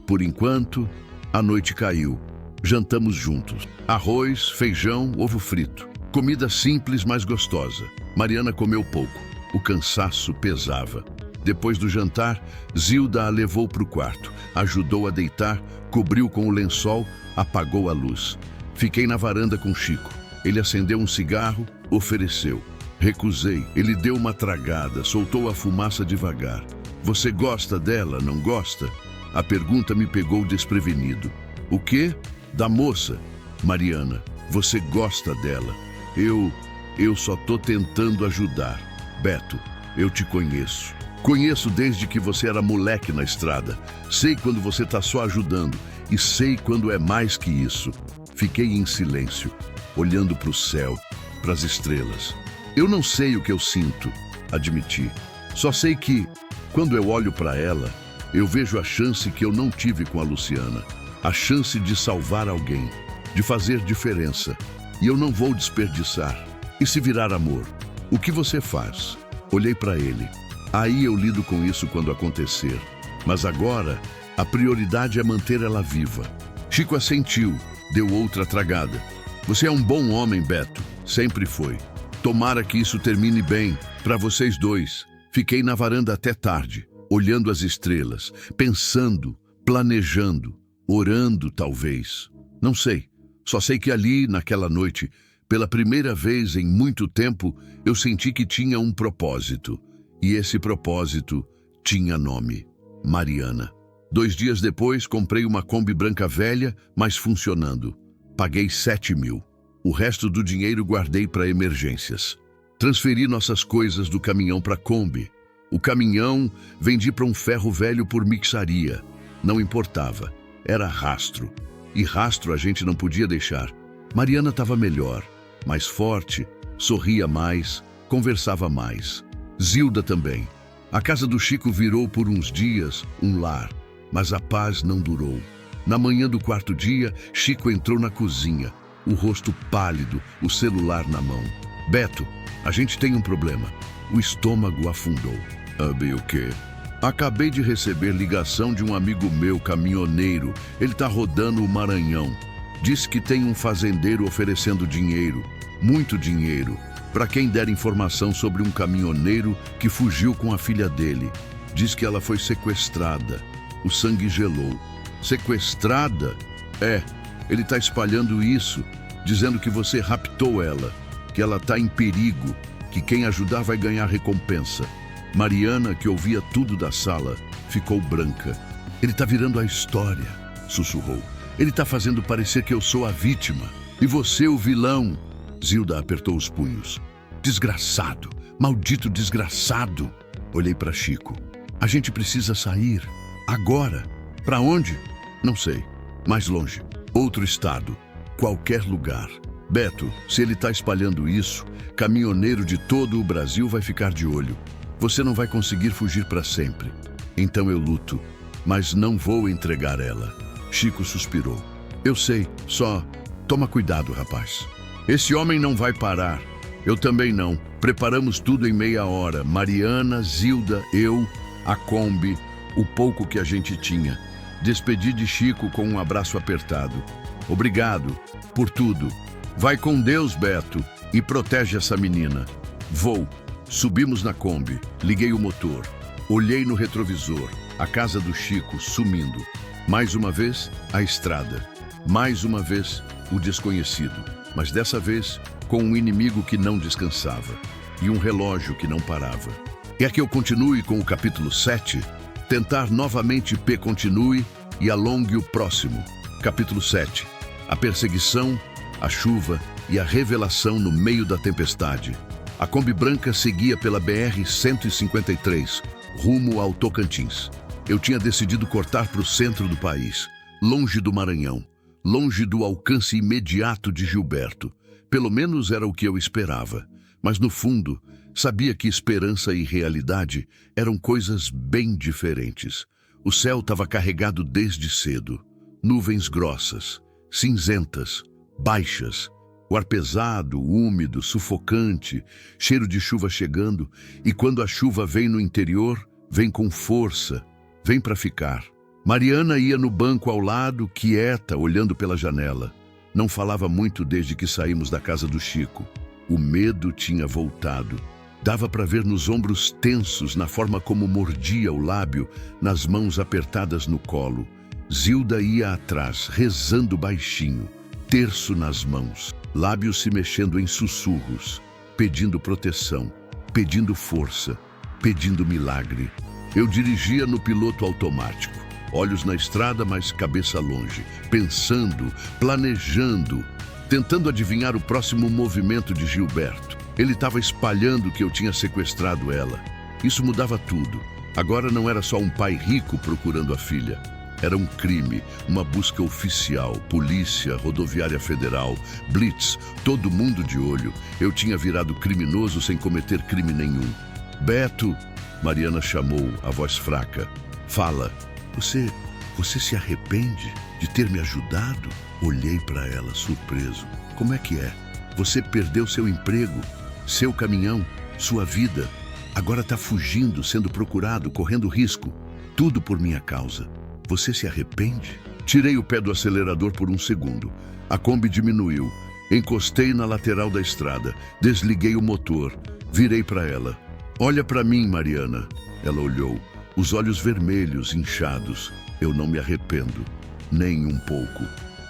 S1: Por enquanto, a noite caiu. Jantamos juntos. Arroz, feijão, ovo frito. Comida simples, mas gostosa. Mariana comeu pouco. O cansaço pesava. Depois do jantar, Zilda a levou para o quarto. Ajudou a deitar, cobriu com o lençol, apagou a luz. Fiquei na varanda com Chico. Ele acendeu um cigarro, ofereceu. Recusei. Ele deu uma tragada, soltou a fumaça devagar. Você gosta dela, não gosta? A pergunta me pegou desprevenido. O quê? Da moça. Mariana, você gosta dela. Eu só tô tentando ajudar. Beto, eu te conheço. Conheço desde que você era moleque na estrada. Sei quando você tá só ajudando e sei quando é mais que isso. Fiquei em silêncio, olhando para o céu, para as estrelas. Eu não sei o que eu sinto, admiti. Só sei que, quando eu olho para ela, eu vejo a chance que eu não tive com a Luciana. A chance de salvar alguém, de fazer diferença. E eu não vou desperdiçar. E se virar amor? O que você faz? Olhei para ele. Aí eu lido com isso quando acontecer. Mas agora, a prioridade é manter ela viva. Chico assentiu, deu outra tragada. Você é um bom homem, Beto. Sempre foi. Tomara que isso termine bem, para vocês dois. Fiquei na varanda até tarde, olhando as estrelas, pensando, planejando, orando talvez. Não sei. Só sei que ali, naquela noite, pela primeira vez em muito tempo, eu senti que tinha um propósito. E esse propósito tinha nome: Mariana. 2 dias depois, comprei uma Kombi branca velha, mas funcionando. Paguei 7 mil. O resto do dinheiro guardei para emergências. Transferi nossas coisas do caminhão para a Kombi. O caminhão vendi para um ferro velho por mixaria. Não importava. Era rastro. E rastro a gente não podia deixar. Mariana estava melhor, mais forte, sorria mais, conversava mais. Zilda também. A casa do Chico virou por uns dias um lar, mas a paz não durou. Na manhã do 4º dia, Chico entrou na cozinha, o rosto pálido, o celular na mão. Beto, a gente tem um problema. O estômago afundou. Bem, o quê? Acabei de receber ligação de um amigo meu, caminhoneiro. Ele tá rodando o Maranhão. Disse que tem um fazendeiro oferecendo dinheiro, muito dinheiro, para quem der informação sobre um caminhoneiro que fugiu com a filha dele. Diz que ela foi sequestrada. O sangue gelou. Sequestrada? Ele tá espalhando isso, dizendo que você raptou ela, que ela tá em perigo, que quem ajudar vai ganhar recompensa. Mariana, que ouvia tudo da sala, ficou branca. Ele tá virando a história, sussurrou. Ele tá fazendo parecer que eu sou a vítima. E você o vilão. Zilda apertou os punhos. Desgraçado, maldito desgraçado. Olhei para Chico. A gente precisa sair. Agora. Para onde? Não sei. Mais longe. Outro estado. Qualquer lugar. Beto, se ele tá espalhando isso, caminhoneiro de todo o Brasil vai ficar de olho. Você não vai conseguir fugir para sempre. Então eu luto, mas não vou entregar ela. Chico suspirou. Eu sei, só toma cuidado, rapaz. Esse homem não vai parar. Eu também não. Preparamos tudo em meia hora. Mariana, Zilda, eu, a Kombi, o pouco que a gente tinha. Despedi de Chico com um abraço apertado. Obrigado por tudo. Vai com Deus, Beto, e protege essa menina. Vou. Subimos na Kombi, liguei o motor, olhei no retrovisor, a casa do Chico sumindo. Mais uma vez, a estrada. Mais uma vez, o desconhecido. Mas dessa vez, com um inimigo que não descansava e um relógio que não parava. Quer que eu continue com o capítulo 7? Tentar novamente P continue e alongue o próximo. Capítulo 7. A perseguição, a chuva e a revelação no meio da tempestade. A Kombi branca seguia pela BR-153, rumo ao Tocantins. Eu tinha decidido cortar para o centro do país, longe do Maranhão, longe do alcance imediato de Gilberto. Pelo menos era o que eu esperava. Mas no fundo, sabia que esperança e realidade eram coisas bem diferentes. O céu estava carregado desde cedo. Nuvens grossas, cinzentas, baixas. O ar pesado, úmido, sufocante, cheiro de chuva chegando, e quando a chuva vem no interior, vem com força, vem para ficar. Mariana ia no banco ao lado, quieta, olhando pela janela. Não falava muito desde que saímos da casa do Chico. O medo tinha voltado. Dava para ver nos ombros tensos, na forma como mordia o lábio, nas mãos apertadas no colo. Zilda ia atrás, rezando baixinho, terço nas mãos. Lábios se mexendo em sussurros, pedindo proteção, pedindo força, pedindo milagre. Eu dirigia no piloto automático, olhos na estrada, mas cabeça longe, pensando, planejando, tentando adivinhar o próximo movimento de Gilberto. Ele estava espalhando que eu tinha sequestrado ela. Isso mudava tudo. Agora não era só um pai rico procurando a filha. Era um crime, uma busca oficial, polícia, rodoviária federal, blitz, todo mundo de olho. Eu tinha virado criminoso sem cometer crime nenhum. Beto, Mariana chamou, a voz fraca. Fala, você se arrepende de ter me ajudado? Olhei para ela, surpreso. Como é que é? Você perdeu seu emprego, seu caminhão, sua vida. Agora está fugindo, sendo procurado, correndo risco. Tudo por minha causa. Você se arrepende? Tirei o pé do acelerador por um segundo. A Kombi diminuiu. Encostei na lateral da estrada. Desliguei o motor. Virei para ela. Olha para mim, Mariana. Ela olhou. Os olhos vermelhos, inchados. Eu não me arrependo. Nem um pouco.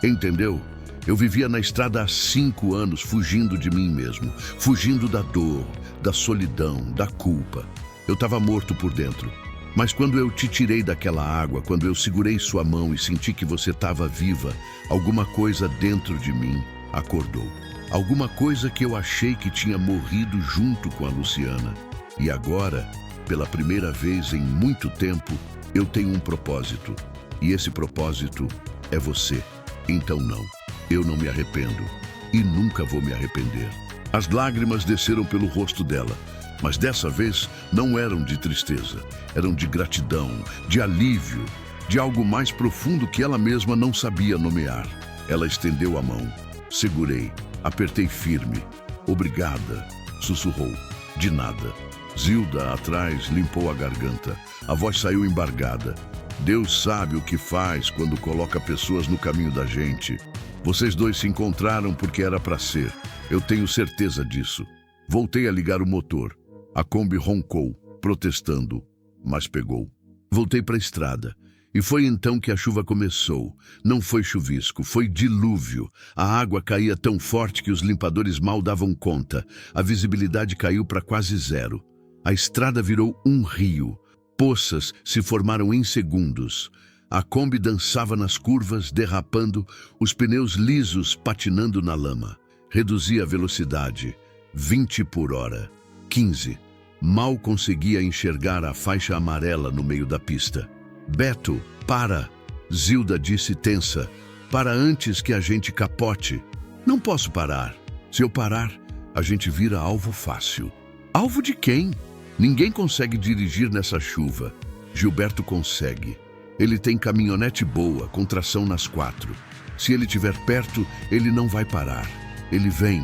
S1: Entendeu? Eu vivia na estrada há 5 anos, fugindo de mim mesmo. Fugindo da dor, da solidão, da culpa. Eu estava morto por dentro. Mas quando eu te tirei daquela água, quando eu segurei sua mão e senti que você estava viva, alguma coisa dentro de mim acordou. Alguma coisa que eu achei que tinha morrido junto com a Luciana. E agora, pela primeira vez em muito tempo, eu tenho um propósito. E esse propósito é você. Então não, eu não me arrependo. E nunca vou me arrepender. As lágrimas desceram pelo rosto dela. Mas dessa vez não eram de tristeza, eram de gratidão, de alívio, de algo mais profundo que ela mesma não sabia nomear. Ela estendeu a mão, segurei, apertei firme. Obrigada, sussurrou. De nada. Zilda, atrás, limpou a garganta. A voz saiu embargada. Deus sabe o que faz quando coloca pessoas no caminho da gente. Vocês dois se encontraram porque era para ser. Eu tenho certeza disso. Voltei a ligar o motor. A Kombi roncou, protestando, mas pegou. Voltei para a estrada. E foi então que a chuva começou. Não foi chuvisco, foi dilúvio. A água caía tão forte que os limpadores mal davam conta. A visibilidade caiu para quase zero. A estrada virou um rio. Poças se formaram em segundos. A Kombi dançava nas curvas, derrapando, os pneus lisos patinando na lama. Reduzi a velocidade. 20 por hora. 15. Mal conseguia enxergar a faixa amarela no meio da pista. Beto, para! Zilda disse tensa. Para antes que a gente capote. Não posso parar. Se eu parar, a gente vira alvo fácil. Alvo de quem? Ninguém consegue dirigir nessa chuva. Gilberto consegue. Ele tem caminhonete boa, com tração nas 4. Se ele estiver perto, ele não vai parar. Ele vem.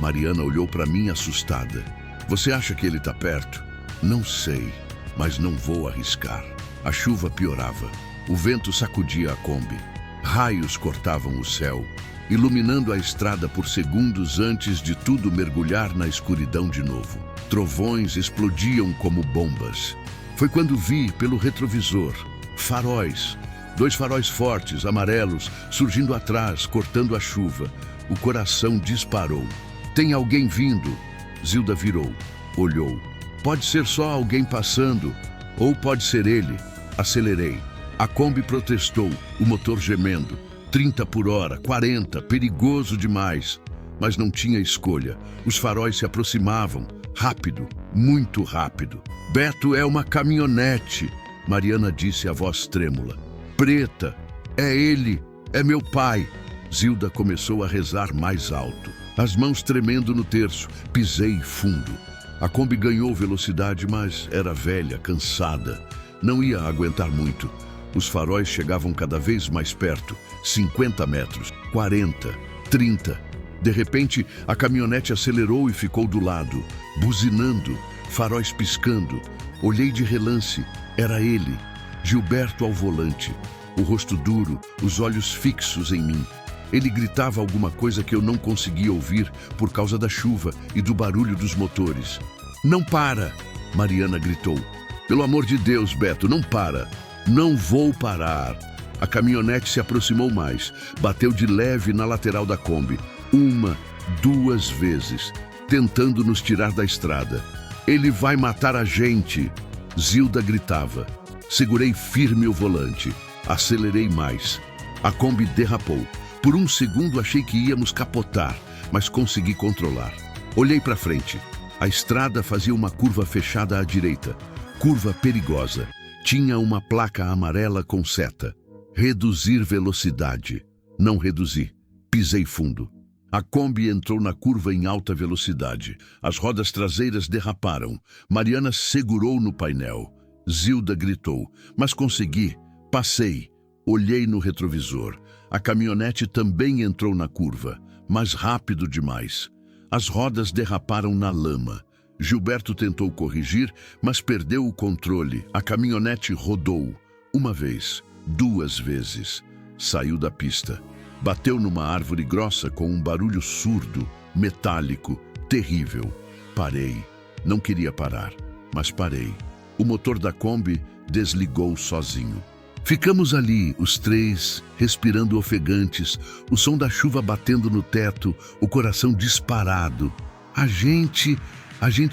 S1: Mariana olhou para mim assustada. Você acha que ele está perto? Não sei, mas não vou arriscar. A chuva piorava. O vento sacudia a Kombi. Raios cortavam o céu. iluminando a estrada por segundos antes de tudo mergulhar na escuridão de novo. Trovões explodiam como bombas. Foi quando vi, pelo retrovisor, faróis. 2 faróis fortes, amarelos, surgindo atrás, cortando a chuva. O coração disparou. Tem alguém vindo. Zilda virou, olhou. Pode ser só alguém passando, ou pode ser ele. Acelerei. A Kombi protestou, o motor gemendo. 30 por hora, 40, perigoso demais. Mas não tinha escolha. Os faróis se aproximavam, rápido, muito rápido. Beto, é uma caminhonete, Mariana disse a voz trêmula. Preta, é ele, é meu pai. Zilda começou a rezar mais alto. As mãos tremendo no terço, pisei fundo. A Kombi ganhou velocidade, mas era velha, cansada. Não ia aguentar muito. Os faróis chegavam cada vez mais perto. 50 metros, 40, 30. De repente, a caminhonete acelerou e ficou do lado, buzinando, faróis piscando. Olhei de relance. Era ele, Gilberto ao volante. O rosto duro, os olhos fixos em mim. Ele gritava alguma coisa que eu não conseguia ouvir por causa da chuva e do barulho dos motores. Não para! Mariana gritou. Pelo amor de Deus, Beto, não para! Não vou parar! A caminhonete se aproximou mais, bateu de leve na lateral da Kombi. 1, 2 vezes, tentando nos tirar da estrada. Ele vai matar a gente! Zilda gritava. Segurei firme o volante. Acelerei mais. A Kombi derrapou. Por um segundo achei que íamos capotar, mas consegui controlar. Olhei para frente. A estrada fazia uma curva fechada à direita. Curva perigosa. Tinha uma placa amarela com seta. Reduzir velocidade. Não reduzi. Pisei fundo. A Kombi entrou na curva em alta velocidade. As rodas traseiras derraparam. Mariana segurou no painel. Zilda gritou. Mas consegui. Passei. Olhei no retrovisor. A caminhonete também entrou na curva, mas rápido demais. As rodas derraparam na lama. Gilberto tentou corrigir, mas perdeu o controle. A caminhonete rodou. 1 vez, 2 vezes. Saiu da pista. Bateu numa árvore grossa com um barulho surdo, metálico, terrível. Parei. Não queria parar, mas parei. O motor da Kombi desligou sozinho. Ficamos ali, os 3, respirando ofegantes, o som da chuva batendo no teto, o coração disparado. A gente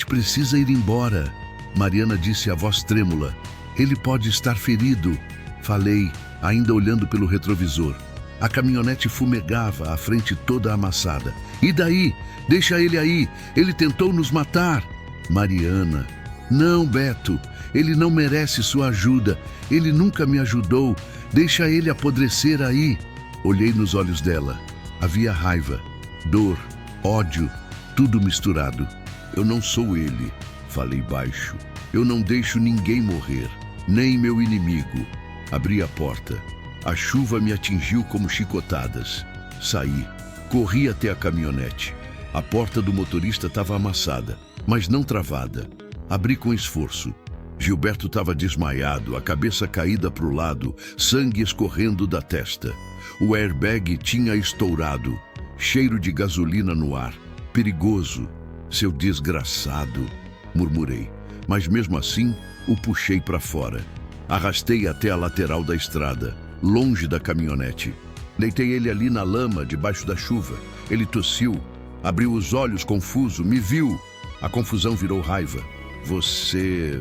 S1: precisa ir embora, Mariana disse a voz trêmula. Ele pode estar ferido, falei, ainda olhando pelo retrovisor. A caminhonete fumegava, a frente toda amassada. E daí? Deixa ele aí, ele tentou nos matar. Mariana. Não, Beto, ele não merece sua ajuda. Ele nunca me ajudou. Deixa ele apodrecer aí. Olhei nos olhos dela. Havia raiva, dor, ódio, tudo misturado. Eu não sou ele, falei baixo. Eu não deixo ninguém morrer, nem meu inimigo. Abri a porta. A chuva me atingiu como chicotadas. Saí. Corri até a caminhonete. A porta do motorista estava amassada, mas não travada. Abri com esforço. Gilberto estava desmaiado, a cabeça caída para o lado, sangue escorrendo da testa. O airbag tinha estourado, cheiro de gasolina no ar. Perigoso. Seu desgraçado, murmurei. Mas mesmo assim, o puxei para fora. Arrastei até a lateral da estrada, longe da caminhonete. Deitei ele ali na lama, debaixo da chuva. Ele tossiu, abriu os olhos confuso, me viu. A confusão virou raiva. Você...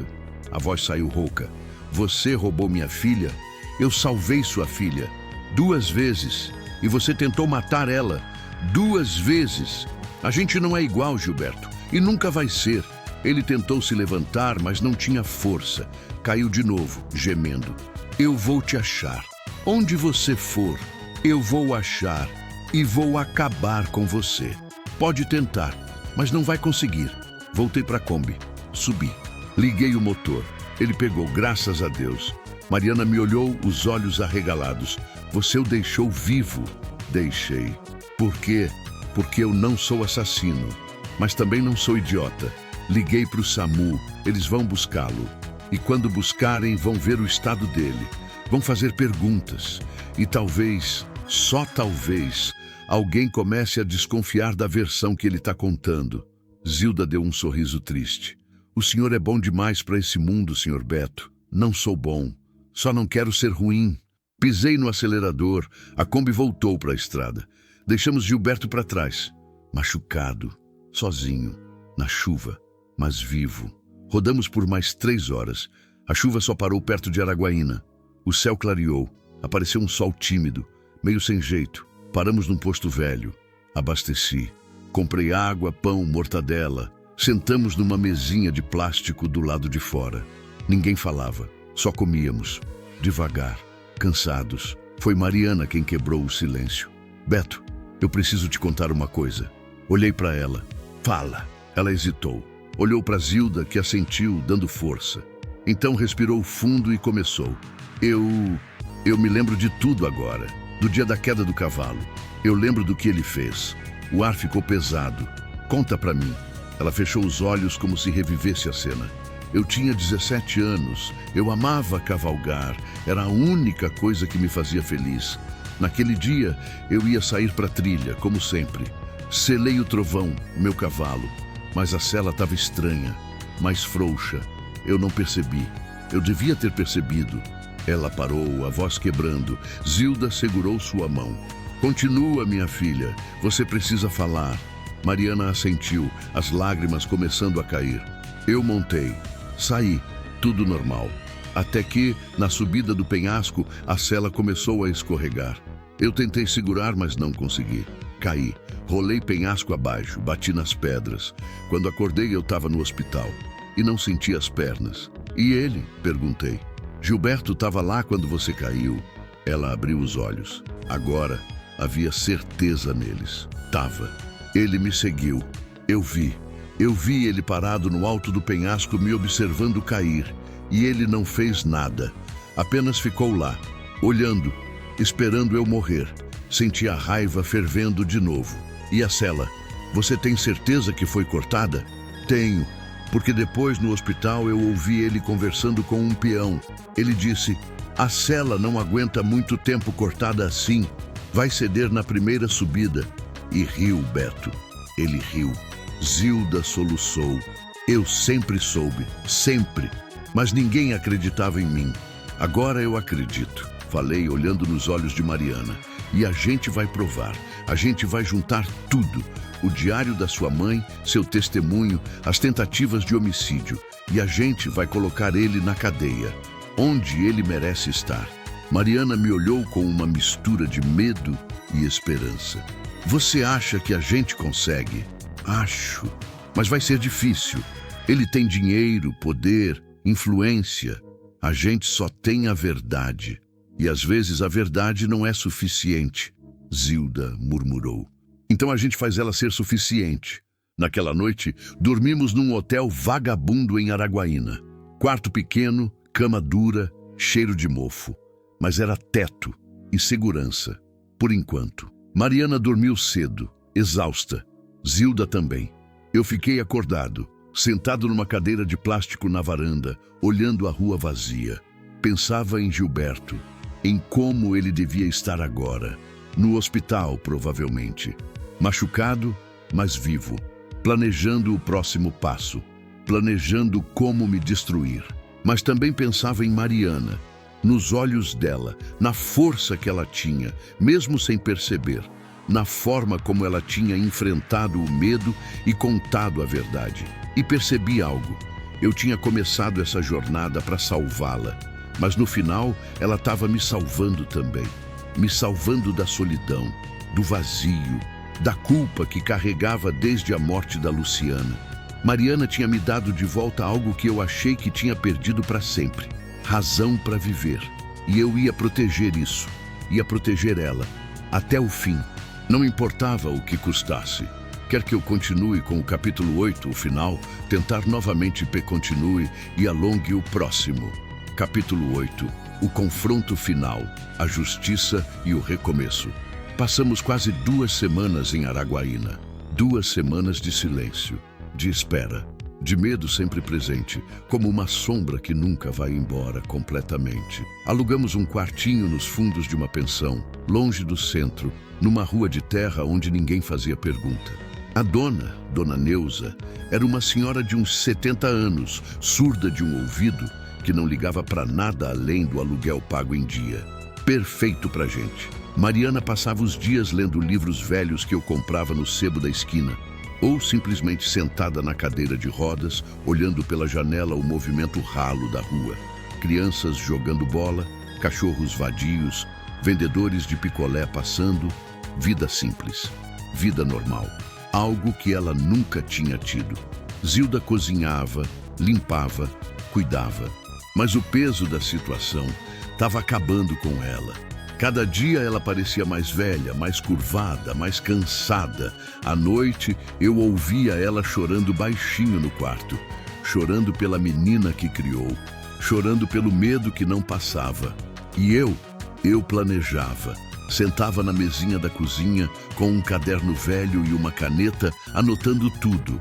S1: A voz saiu rouca. Você roubou minha filha? Eu salvei sua filha. 2 vezes. E você tentou matar ela. 2 vezes. A gente não é igual, Gilberto. E nunca vai ser. Ele tentou se levantar, mas não tinha força. Caiu de novo, gemendo. Eu vou te achar. Onde você for, eu vou achar. E vou acabar com você. Pode tentar, mas não vai conseguir. Voltei para a Kombi. Subi. Liguei o motor. Ele pegou, graças a Deus. Mariana me olhou, os olhos arregalados. Você o deixou vivo? Deixei. Por quê? Porque eu não sou assassino. Mas também não sou idiota. Liguei para o SAMU. Eles vão buscá-lo. E quando buscarem, vão ver o estado dele. Vão fazer perguntas. E talvez, só talvez, alguém comece a desconfiar da versão que ele está contando. Zilda deu um sorriso triste. O senhor é bom demais para esse mundo, senhor Beto. Não sou bom. Só não quero ser ruim. Pisei no acelerador. A Kombi voltou para a estrada. Deixamos Gilberto para trás. Machucado. Sozinho. Na chuva. Mas vivo. Rodamos por mais 3 horas. A chuva só parou perto de Araguaína. O céu clareou. Apareceu um sol tímido. Meio sem jeito. Paramos num posto velho. Abasteci. Comprei água, pão, mortadela. Sentamos numa mesinha de plástico do lado de fora. Ninguém falava. Só comíamos. Devagar. Cansados. Foi Mariana quem quebrou o silêncio. Beto, eu preciso te contar uma coisa. Olhei para ela. Fala. Ela hesitou. Olhou para Zilda, que assentiu, dando força. Então respirou fundo e começou. Eu me lembro de tudo agora. Do dia da queda do cavalo. Eu lembro do que ele fez. O ar ficou pesado. Conta pra mim. Ela fechou os olhos como se revivesse a cena. Eu tinha 17 anos. Eu amava cavalgar. Era a única coisa que me fazia feliz. Naquele dia, eu ia sair pra trilha, como sempre. Selei o Trovão, meu cavalo. Mas a sela estava estranha, mais frouxa. Eu não percebi. Eu devia ter percebido. Ela parou, a voz quebrando. Zilda segurou sua mão. Continua, minha filha. Você precisa falar. Mariana assentiu, as lágrimas começando a cair. Eu montei. Saí. Tudo normal. Até que, na subida do penhasco, a sela começou a escorregar. Eu tentei segurar, mas não consegui. Caí. Rolei penhasco abaixo, bati nas pedras. Quando acordei, eu estava no hospital. E não senti as pernas. E ele? Perguntei. Gilberto estava lá quando você caiu. Ela abriu os olhos. Agora, havia certeza neles. Tava. Ele me seguiu. Eu vi. Eu vi ele parado no alto do penhasco me observando cair. E ele não fez nada. Apenas ficou lá, olhando, esperando eu morrer. Senti a raiva fervendo de novo. E a cela? Você tem certeza que foi cortada? Tenho. Porque depois, no hospital, eu ouvi ele conversando com um peão. Ele disse, a cela não aguenta muito tempo cortada assim. Vai ceder na primeira subida. E riu, Beto. Ele riu. Zilda soluçou. Eu sempre soube. Sempre. Mas ninguém acreditava em mim. Agora eu acredito. Falei olhando nos olhos de Mariana. E a gente vai provar. A gente vai juntar tudo. O diário da sua mãe, seu testemunho, as tentativas de homicídio. E a gente vai colocar ele na cadeia, onde ele merece estar. Mariana me olhou com uma mistura de medo e esperança. Você acha que a gente consegue? Acho. Mas vai ser difícil. Ele tem dinheiro, poder, influência. A gente só tem a verdade. E às vezes a verdade não é suficiente. Zilda murmurou. Então a gente faz ela ser suficiente. Naquela noite, dormimos num hotel vagabundo em Araguaína. Quarto pequeno, cama dura, cheiro de mofo. Mas era teto e segurança, por enquanto. Mariana dormiu cedo, exausta. Zilda também. Eu fiquei acordado, sentado numa cadeira de plástico na varanda, olhando a rua vazia. Pensava em Gilberto, em como ele devia estar agora. No hospital, provavelmente. Machucado, mas vivo. Planejando o próximo passo. Planejando como me destruir. Mas também pensava em Mariana, nos olhos dela, na força que ela tinha, mesmo sem perceber. Na forma como ela tinha enfrentado o medo e contado a verdade. E percebi algo. Eu tinha começado essa jornada para salvá-la. Mas no final, ela estava me salvando também. Me salvando da solidão, do vazio, da culpa que carregava desde a morte da Luciana. Mariana tinha me dado de volta algo que eu achei que tinha perdido para sempre. Razão para viver. E eu ia proteger isso. Ia proteger ela. Até o fim. Não importava o que custasse. Quer que eu continue com o capítulo 8, o final, tentar novamente continue e alongue o próximo. Capítulo 8. O confronto final, a justiça e o recomeço. Passamos quase 2 semanas em Araguaína. 2 semanas de silêncio, de espera. de medo sempre presente, como uma sombra que nunca vai embora completamente. Alugamos um quartinho nos fundos de uma pensão, longe do centro, numa rua de terra onde ninguém fazia pergunta. A Dona Neuza, era uma senhora de uns 70 anos, surda de um ouvido, que não ligava para nada além do aluguel pago em dia. Perfeito pra gente. Mariana passava os dias lendo livros velhos que eu comprava no sebo da esquina, ou simplesmente sentada na cadeira de rodas, olhando pela janela o movimento ralo da rua. Crianças jogando bola, cachorros vadios, vendedores de picolé passando. Vida simples, vida normal. Algo que ela nunca tinha tido. Zilda cozinhava, limpava, cuidava. Mas o peso da situação estava acabando com ela. Cada dia ela parecia mais velha, mais curvada, mais cansada. À noite, eu ouvia ela chorando baixinho no quarto. Chorando pela menina que criou. Chorando pelo medo que não passava. E eu planejava. Sentava na mesinha da cozinha com um caderno velho e uma caneta, anotando tudo.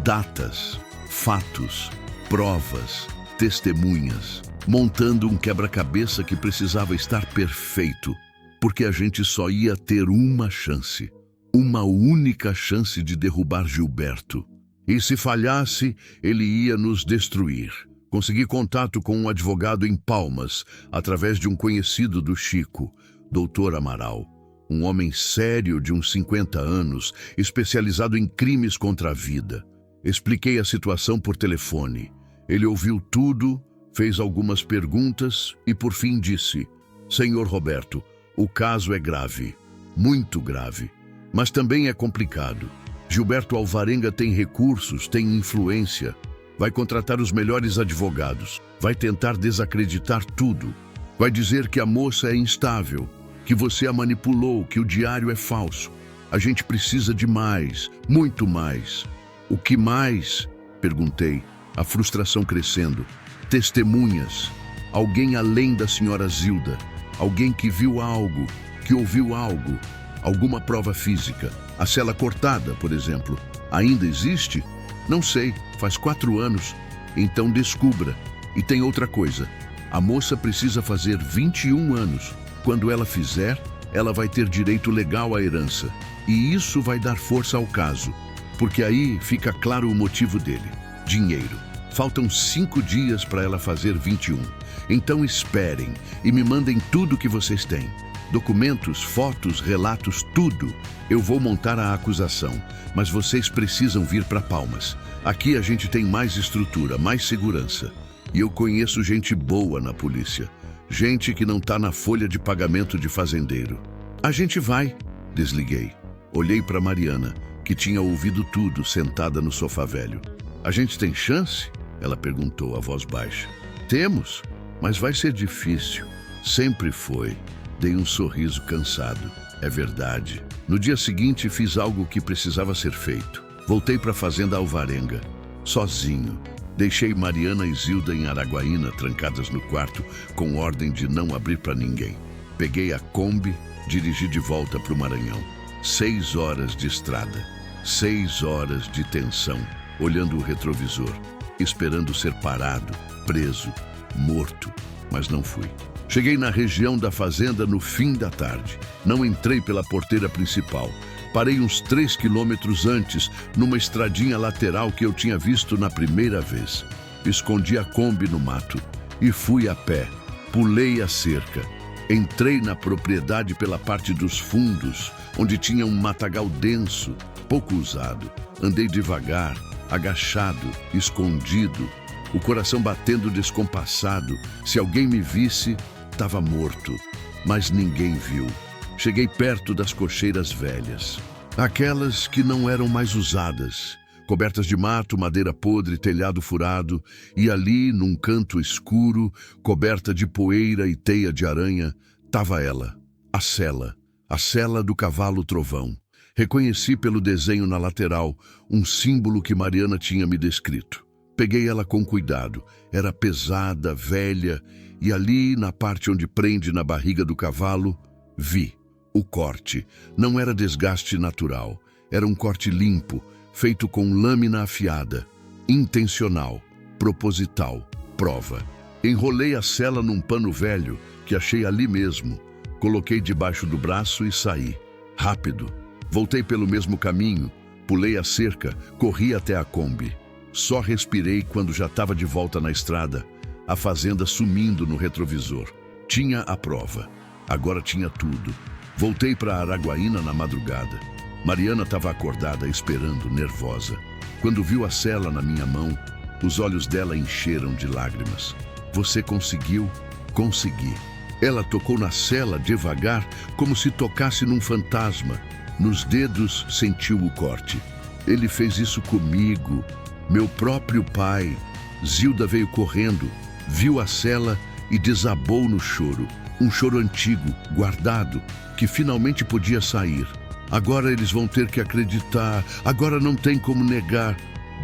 S1: Datas, fatos, provas, testemunhas. Montando um quebra-cabeça que precisava estar perfeito, porque a gente só ia ter uma chance, uma única chance de derrubar Gilberto. E se falhasse, ele ia nos destruir. Consegui contato com um advogado em Palmas, através de um conhecido do Chico, Dr. Amaral, um homem sério de uns 50 anos, especializado em crimes contra a vida. Expliquei a situação por telefone. Ele ouviu tudo, fez algumas perguntas e, por fim, disse: Senhor Roberto, o caso é grave, muito grave, mas também é complicado. Gilberto Alvarenga tem recursos, tem influência, vai contratar os melhores advogados, vai tentar desacreditar tudo, vai dizer que a moça é instável, que você a manipulou, que o diário é falso. A gente precisa de mais, muito mais. O que mais? Perguntei, a frustração crescendo. Testemunhas, alguém além da senhora Zilda, alguém que viu algo, que ouviu algo, alguma prova física. A cela cortada, por exemplo, ainda existe? Não sei, faz 4 anos. Então descubra. E tem outra coisa, a moça precisa fazer 21 anos. Quando ela fizer, ela vai ter direito legal à herança. E isso vai dar força ao caso, porque aí fica claro o motivo dele: dinheiro. Faltam 5 dias para ela fazer 21. Então esperem e me mandem tudo que vocês têm. Documentos, fotos, relatos, tudo. Eu vou montar a acusação, mas vocês precisam vir para Palmas. Aqui a gente tem mais estrutura, mais segurança. E eu conheço gente boa na polícia. Gente que não tá na folha de pagamento de fazendeiro. A gente vai. Desliguei. Olhei para Mariana, que tinha ouvido tudo sentada no sofá velho. A gente tem chance? Ela perguntou a voz baixa. Temos, mas vai ser difícil. Sempre foi. Dei um sorriso cansado. É verdade. No dia seguinte fiz algo que precisava ser feito. Voltei para a fazenda Alvarenga, sozinho. Deixei Mariana e Zilda em Araguaína, trancadas no quarto, com ordem de não abrir para ninguém. Peguei a Kombi, dirigi de volta para o Maranhão. 6 horas de estrada. 6 horas de tensão, olhando o retrovisor. Esperando ser parado, preso, morto, mas não fui. Cheguei na região da fazenda no fim da tarde. Não entrei pela porteira principal. Parei uns 3 quilômetros antes, numa estradinha lateral que eu tinha visto na primeira vez. Escondi a Kombi no mato e fui a pé. Pulei a cerca. Entrei na propriedade pela parte dos fundos, onde tinha um matagal denso, pouco usado. Andei devagar, agachado, escondido, o coração batendo descompassado. Se alguém me visse, estava morto, mas ninguém viu. Cheguei perto das cocheiras velhas, aquelas que não eram mais usadas, cobertas de mato, madeira podre, telhado furado, e ali, num canto escuro, coberta de poeira e teia de aranha, estava ela, a cela do cavalo trovão. Reconheci pelo desenho na lateral um símbolo que Mariana tinha me descrito. Peguei ela com cuidado. Era pesada, velha, e ali, na parte onde prende na barriga do cavalo, vi o corte. Não era desgaste natural. Era um corte limpo, feito com lâmina afiada. Intencional, proposital, prova. Enrolei a cela num pano velho que achei ali mesmo. Coloquei debaixo do braço e saí. Rápido. Voltei pelo mesmo caminho, pulei a cerca, corri até a Kombi. Só respirei quando já estava de volta na estrada, a fazenda sumindo no retrovisor. Tinha a prova. Agora tinha tudo. Voltei para Araguaína na madrugada. Mariana estava acordada, esperando, nervosa. Quando viu a cela na minha mão, os olhos dela encheram de lágrimas. Você conseguiu? Consegui. Ela tocou na cela devagar, como se tocasse num fantasma. Nos dedos sentiu o corte. Ele fez isso comigo, meu próprio pai. Zilda veio correndo, viu a cela e desabou no choro. Um choro antigo, guardado, que finalmente podia sair. Agora eles vão ter que acreditar, agora não tem como negar.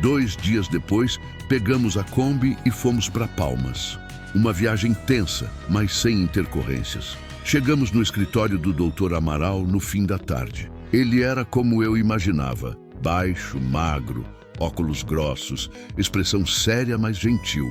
S1: 2 dias depois, pegamos a Kombi e fomos para Palmas. Uma viagem tensa, mas sem intercorrências. Chegamos no escritório do Dr. Amaral no fim da tarde. Ele era como eu imaginava, baixo, magro, óculos grossos, expressão séria, mas gentil.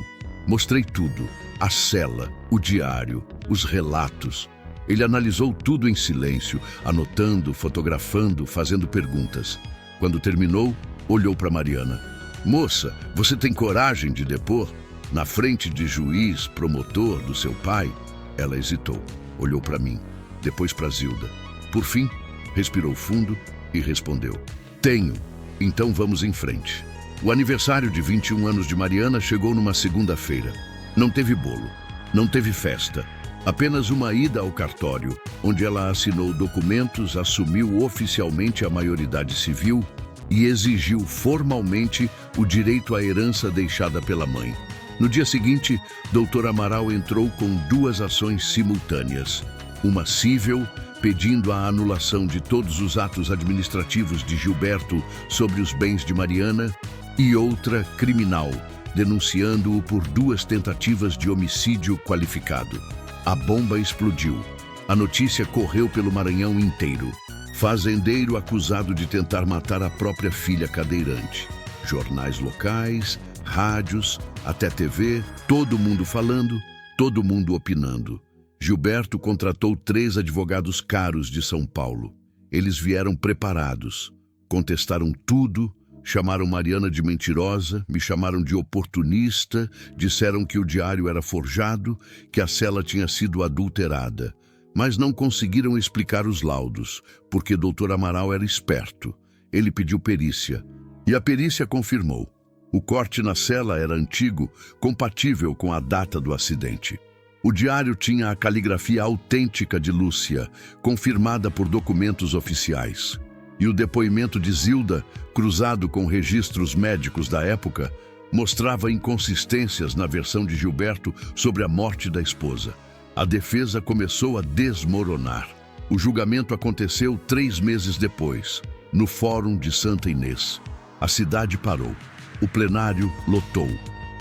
S1: Mostrei tudo, a cela, o diário, os relatos. Ele analisou tudo em silêncio, anotando, fotografando, fazendo perguntas. Quando terminou, olhou para Mariana. Moça, você tem coragem de depor? Na frente de juiz, promotor do seu pai? Ela hesitou, olhou para mim, depois para Zilda. Por fim, respirou fundo e respondeu. Tenho, então vamos em frente. O aniversário de 21 anos de Mariana chegou numa segunda-feira. Não teve bolo, não teve festa, apenas uma ida ao cartório, onde ela assinou documentos, assumiu oficialmente a maioridade civil e exigiu formalmente o direito à herança deixada pela mãe. No dia seguinte, Dr. Amaral entrou com 2 ações simultâneas. Uma cível, pedindo a anulação de todos os atos administrativos de Gilberto sobre os bens de Mariana, e outra criminal, denunciando-o por 2 tentativas de homicídio qualificado. A bomba explodiu. A notícia correu pelo Maranhão inteiro. Fazendeiro acusado de tentar matar a própria filha cadeirante. Jornais locais, rádios, até TV, todo mundo falando, todo mundo opinando. Gilberto contratou 3 advogados caros de São Paulo. Eles vieram preparados, contestaram tudo, chamaram Mariana de mentirosa, me chamaram de oportunista, disseram que o diário era forjado, que a cela tinha sido adulterada. Mas não conseguiram explicar os laudos, porque Dr. Amaral era esperto. Ele pediu perícia, e a perícia confirmou. O corte na cela era antigo, compatível com a data do acidente. O diário tinha a caligrafia autêntica de Lúcia, confirmada por documentos oficiais. E o depoimento de Zilda, cruzado com registros médicos da época, mostrava inconsistências na versão de Gilberto sobre a morte da esposa. A defesa começou a desmoronar. O julgamento aconteceu 3 meses depois, no Fórum de Santa Inês. A cidade parou. O plenário lotou.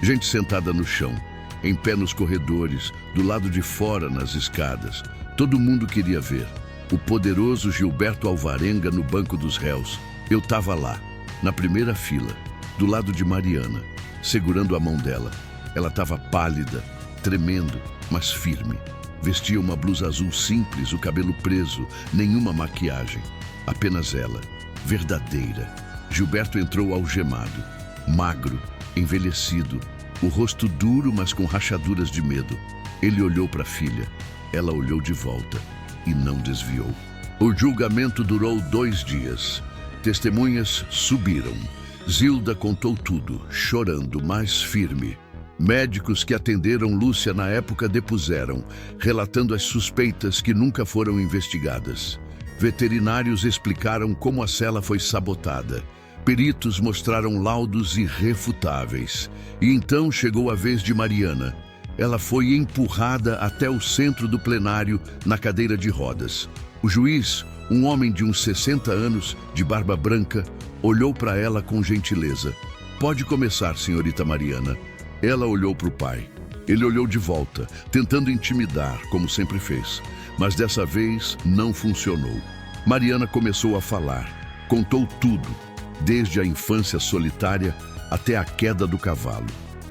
S1: Gente sentada no chão, em pé nos corredores, do lado de fora nas escadas. Todo mundo queria ver. O poderoso Gilberto Alvarenga no banco dos réus. Eu estava lá, na primeira fila, do lado de Mariana, segurando a mão dela. Ela estava pálida, tremendo, mas firme. Vestia uma blusa azul simples, o cabelo preso, nenhuma maquiagem. Apenas ela, verdadeira. Gilberto entrou algemado, magro, envelhecido, o rosto duro, mas com rachaduras de medo. Ele olhou para a filha. Ela olhou de volta e não desviou. O julgamento durou 2 dias. Testemunhas subiram. Zilda contou tudo, chorando, mas firme. Médicos que atenderam Lúcia na época depuseram, relatando as suspeitas que nunca foram investigadas. Veterinários explicaram como a cela foi sabotada. Peritos mostraram laudos irrefutáveis. E então chegou a vez de Mariana. Ela foi empurrada até o centro do plenário, na cadeira de rodas. O juiz, um homem de uns 60 anos, de barba branca, olhou para ela com gentileza. Pode começar, senhorita Mariana. Ela olhou para o pai. Ele olhou de volta, tentando intimidar, como sempre fez. Mas dessa vez não funcionou. Mariana começou a falar. Contou tudo, desde a infância solitária até a queda do cavalo.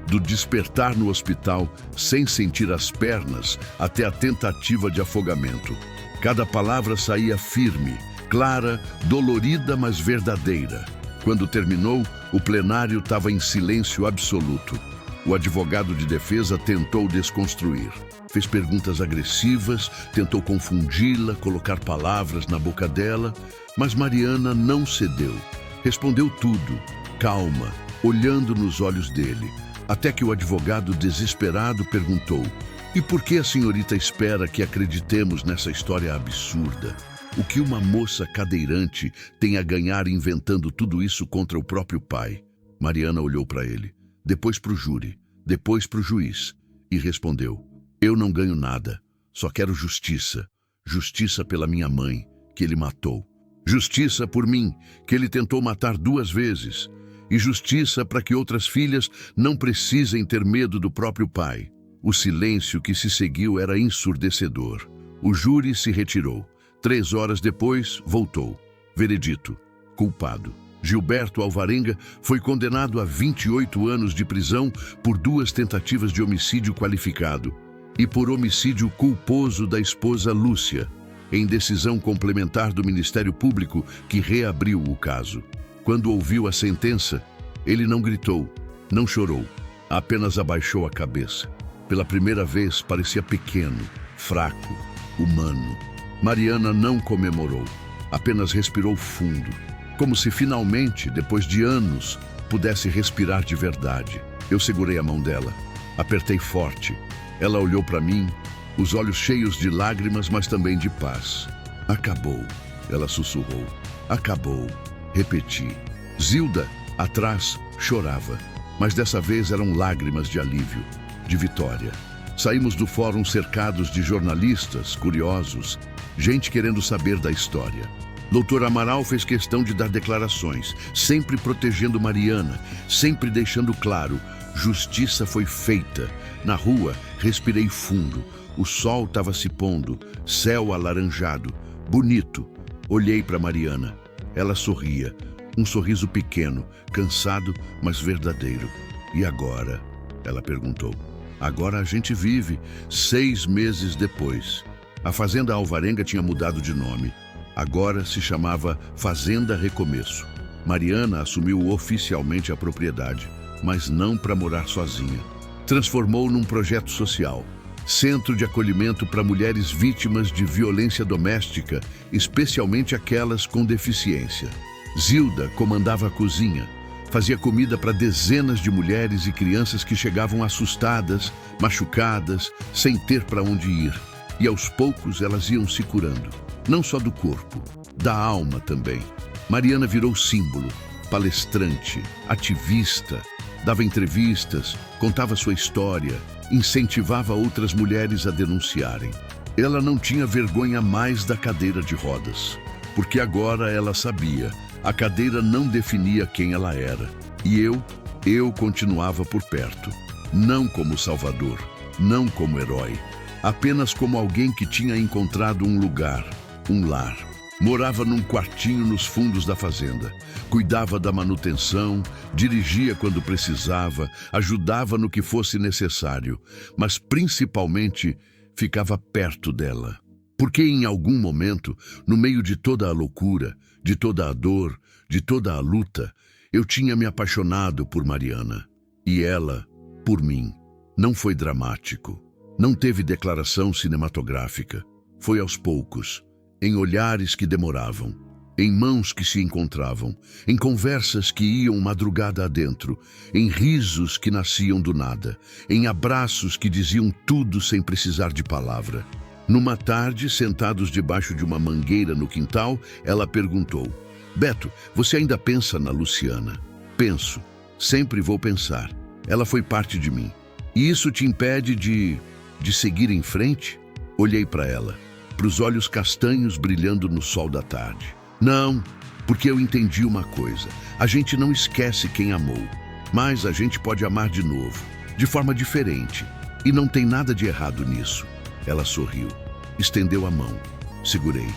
S1: Do despertar no hospital, sem sentir as pernas, até a tentativa de afogamento. Cada palavra saía firme, clara, dolorida, mas verdadeira. Quando terminou, o plenário estava em silêncio absoluto. O advogado de defesa tentou desconstruir. Fez perguntas agressivas, tentou confundi-la, colocar palavras na boca dela, mas Mariana não cedeu. Respondeu tudo, calma, olhando nos olhos dele, até que o advogado desesperado perguntou: "E por que a senhorita espera que acreditemos nessa história absurda? O que uma moça cadeirante tem a ganhar inventando tudo isso contra o próprio pai?" Mariana olhou para ele, depois para o júri, depois para o juiz, e respondeu: "Eu não ganho nada, só quero justiça. Justiça pela minha mãe, que ele matou. Justiça por mim, que ele tentou matar 2 vezes. E justiça para que outras filhas não precisem ter medo do próprio pai." O silêncio que se seguiu era ensurdecedor. O júri se retirou. 3 horas depois, voltou. Veredito: culpado. Gilberto Alvarenga foi condenado a 28 anos de prisão por 2 tentativas de homicídio qualificado e por homicídio culposo da esposa Lúcia, em decisão complementar do Ministério Público que reabriu o caso. Quando ouviu a sentença, ele não gritou, não chorou, apenas abaixou a cabeça. Pela primeira vez parecia pequeno, fraco, humano. Mariana não comemorou, apenas respirou fundo, como se finalmente, depois de anos, pudesse respirar de verdade. Eu segurei a mão dela, apertei forte. Ela olhou para mim, os olhos cheios de lágrimas, mas também de paz. "Acabou", ela sussurrou. "Acabou." Repeti. Zilda, atrás, chorava, mas dessa vez eram lágrimas de alívio, de vitória. Saímos do fórum cercados de jornalistas, curiosos, gente querendo saber da história. Doutor Amaral fez questão de dar declarações, sempre protegendo Mariana, sempre deixando claro: justiça foi feita. Na rua, respirei fundo. O sol estava se pondo, céu alaranjado, bonito. Olhei para Mariana. Ela sorria, um sorriso pequeno, cansado, mas verdadeiro. "E agora?" ela perguntou. "Agora a gente vive." 6 meses depois, a Fazenda Alvarenga tinha mudado de nome. Agora se chamava Fazenda Recomeço. Mariana assumiu oficialmente a propriedade, mas não para morar sozinha. Transformou num projeto social. Centro de acolhimento para mulheres vítimas de violência doméstica, especialmente aquelas com deficiência. Zilda comandava a cozinha, fazia comida para dezenas de mulheres e crianças que chegavam assustadas, machucadas, sem ter para onde ir. E aos poucos elas iam se curando, não só do corpo, da alma também. Mariana virou símbolo, palestrante, ativista, dava entrevistas, contava sua história, incentivava outras mulheres a denunciarem. Ela não tinha vergonha mais da cadeira de rodas, porque agora ela sabia, a cadeira não definia quem ela era. E eu continuava por perto, não como salvador, não como herói, apenas como alguém que tinha encontrado um lugar, um lar. Morava num quartinho nos fundos da fazenda. Cuidava da manutenção, dirigia quando precisava, ajudava no que fosse necessário, mas principalmente ficava perto dela. Porque em algum momento, no meio de toda a loucura, de toda a dor, de toda a luta, eu tinha me apaixonado por Mariana. E ela, por mim. Não foi dramático. Não teve declaração cinematográfica. Foi aos poucos. Em olhares que demoravam, em mãos que se encontravam, em conversas que iam madrugada adentro, em risos que nasciam do nada, em abraços que diziam tudo sem precisar de palavra. Numa tarde, sentados debaixo de uma mangueira no quintal, ela perguntou: "Beto, você ainda pensa na Luciana?" "Penso. Sempre vou pensar. Ela foi parte de mim. E isso te impede de seguir em frente?" Olhei para ela, para os olhos castanhos brilhando no sol da tarde. "Não, porque eu entendi uma coisa. A gente não esquece quem amou, mas a gente pode amar de novo, de forma diferente. E não tem nada de errado nisso." Ela sorriu, estendeu a mão. Segurei.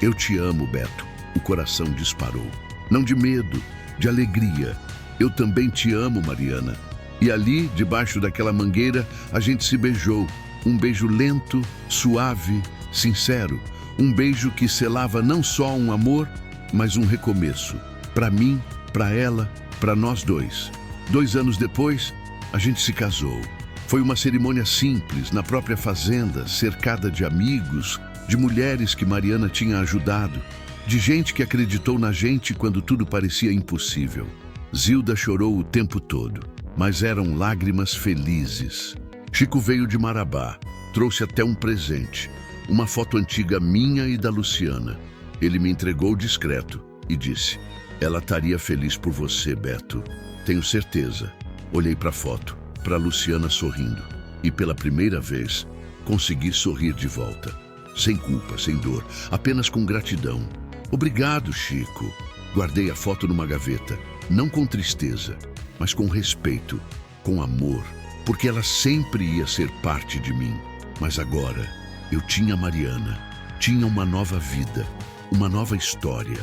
S1: "Eu te amo, Beto." O coração disparou. Não de medo, de alegria. Eu também te amo, Mariana. E ali, debaixo daquela mangueira, a gente se beijou. Um beijo lento, suave, sincero. Um beijo que selava não só um amor, mas um recomeço. Para mim, para ela, para nós dois. 2 anos depois, a gente se casou. Foi uma cerimônia simples, na própria fazenda, cercada de amigos, de mulheres que Mariana tinha ajudado, de gente que acreditou na gente quando tudo parecia impossível. Zilda chorou o tempo todo, mas eram lágrimas felizes. Chico veio de Marabá, trouxe até um presente, uma foto antiga minha e da Luciana. Ele me entregou discreto e disse: "Ela estaria feliz por você, Beto. Tenho certeza." Olhei para a foto, para Luciana sorrindo, e pela primeira vez consegui sorrir de volta. Sem culpa, sem dor, apenas com gratidão. "Obrigado, Chico." Guardei a foto numa gaveta, não com tristeza, mas com respeito, com amor, porque ela sempre ia ser parte de mim. Mas agora eu tinha Mariana, tinha uma nova vida, uma nova história.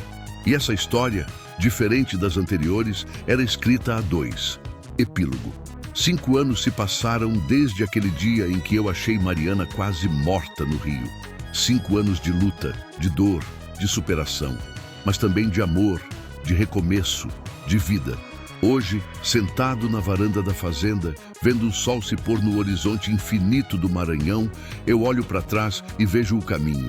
S1: E essa história, diferente das anteriores, era escrita a 2. Epílogo. 5 anos se passaram desde aquele dia em que eu achei Mariana quase morta no rio. 5 anos de luta, de dor, de superação, mas também de amor, de recomeço, de vida. Hoje, sentado na varanda da fazenda, vendo o sol se pôr no horizonte infinito do Maranhão, eu olho para trás e vejo o caminho.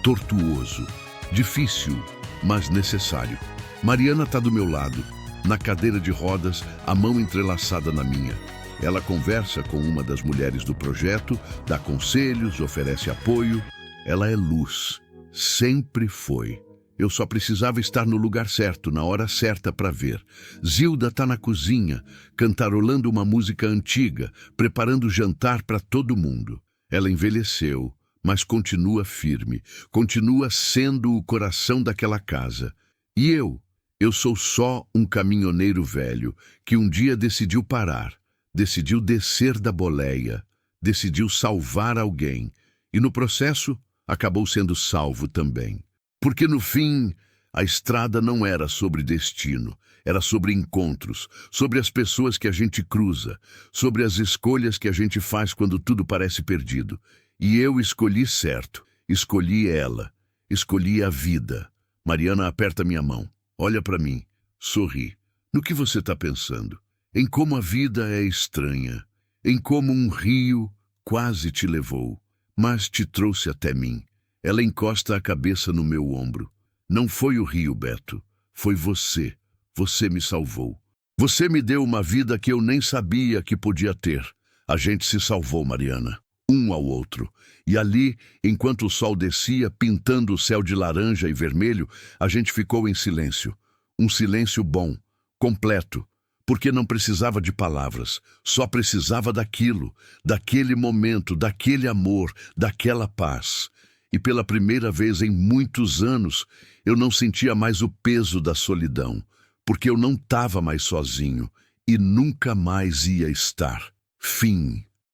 S1: Tortuoso, difícil, mas necessário. Mariana está do meu lado, na cadeira de rodas, a mão entrelaçada na minha. Ela conversa com uma das mulheres do projeto, dá conselhos, oferece apoio. Ela é luz. Sempre foi. Eu só precisava estar no lugar certo, na hora certa para ver. Zilda está na cozinha, cantarolando uma música antiga, preparando o jantar para todo mundo. Ela envelheceu, mas continua firme, continua sendo o coração daquela casa. E eu sou só um caminhoneiro velho que um dia decidiu parar, decidiu descer da boleia, decidiu salvar alguém e no processo acabou sendo salvo também. Porque no fim, a estrada não era sobre destino, era sobre encontros, sobre as pessoas que a gente cruza, sobre as escolhas que a gente faz quando tudo parece perdido. E eu escolhi certo, escolhi ela, escolhi a vida. Mariana aperta minha mão, olha para mim, sorri. No que você está pensando? Em como a vida é estranha, em como um rio quase te levou, mas te trouxe até mim. Ela encosta a cabeça no meu ombro. Não foi o rio, Beto. Foi você. Você me salvou. Você me deu uma vida que eu nem sabia que podia ter. A gente se salvou, Mariana. Um ao outro. E ali, enquanto o sol descia, pintando o céu de laranja e vermelho, a gente ficou em silêncio. Um silêncio bom, completo, porque não precisava de palavras. Só precisava daquilo, daquele momento, daquele amor, daquela paz. E pela primeira vez em muitos anos, eu não sentia mais o peso da solidão, porque eu não estava mais sozinho e nunca mais ia estar. Fim.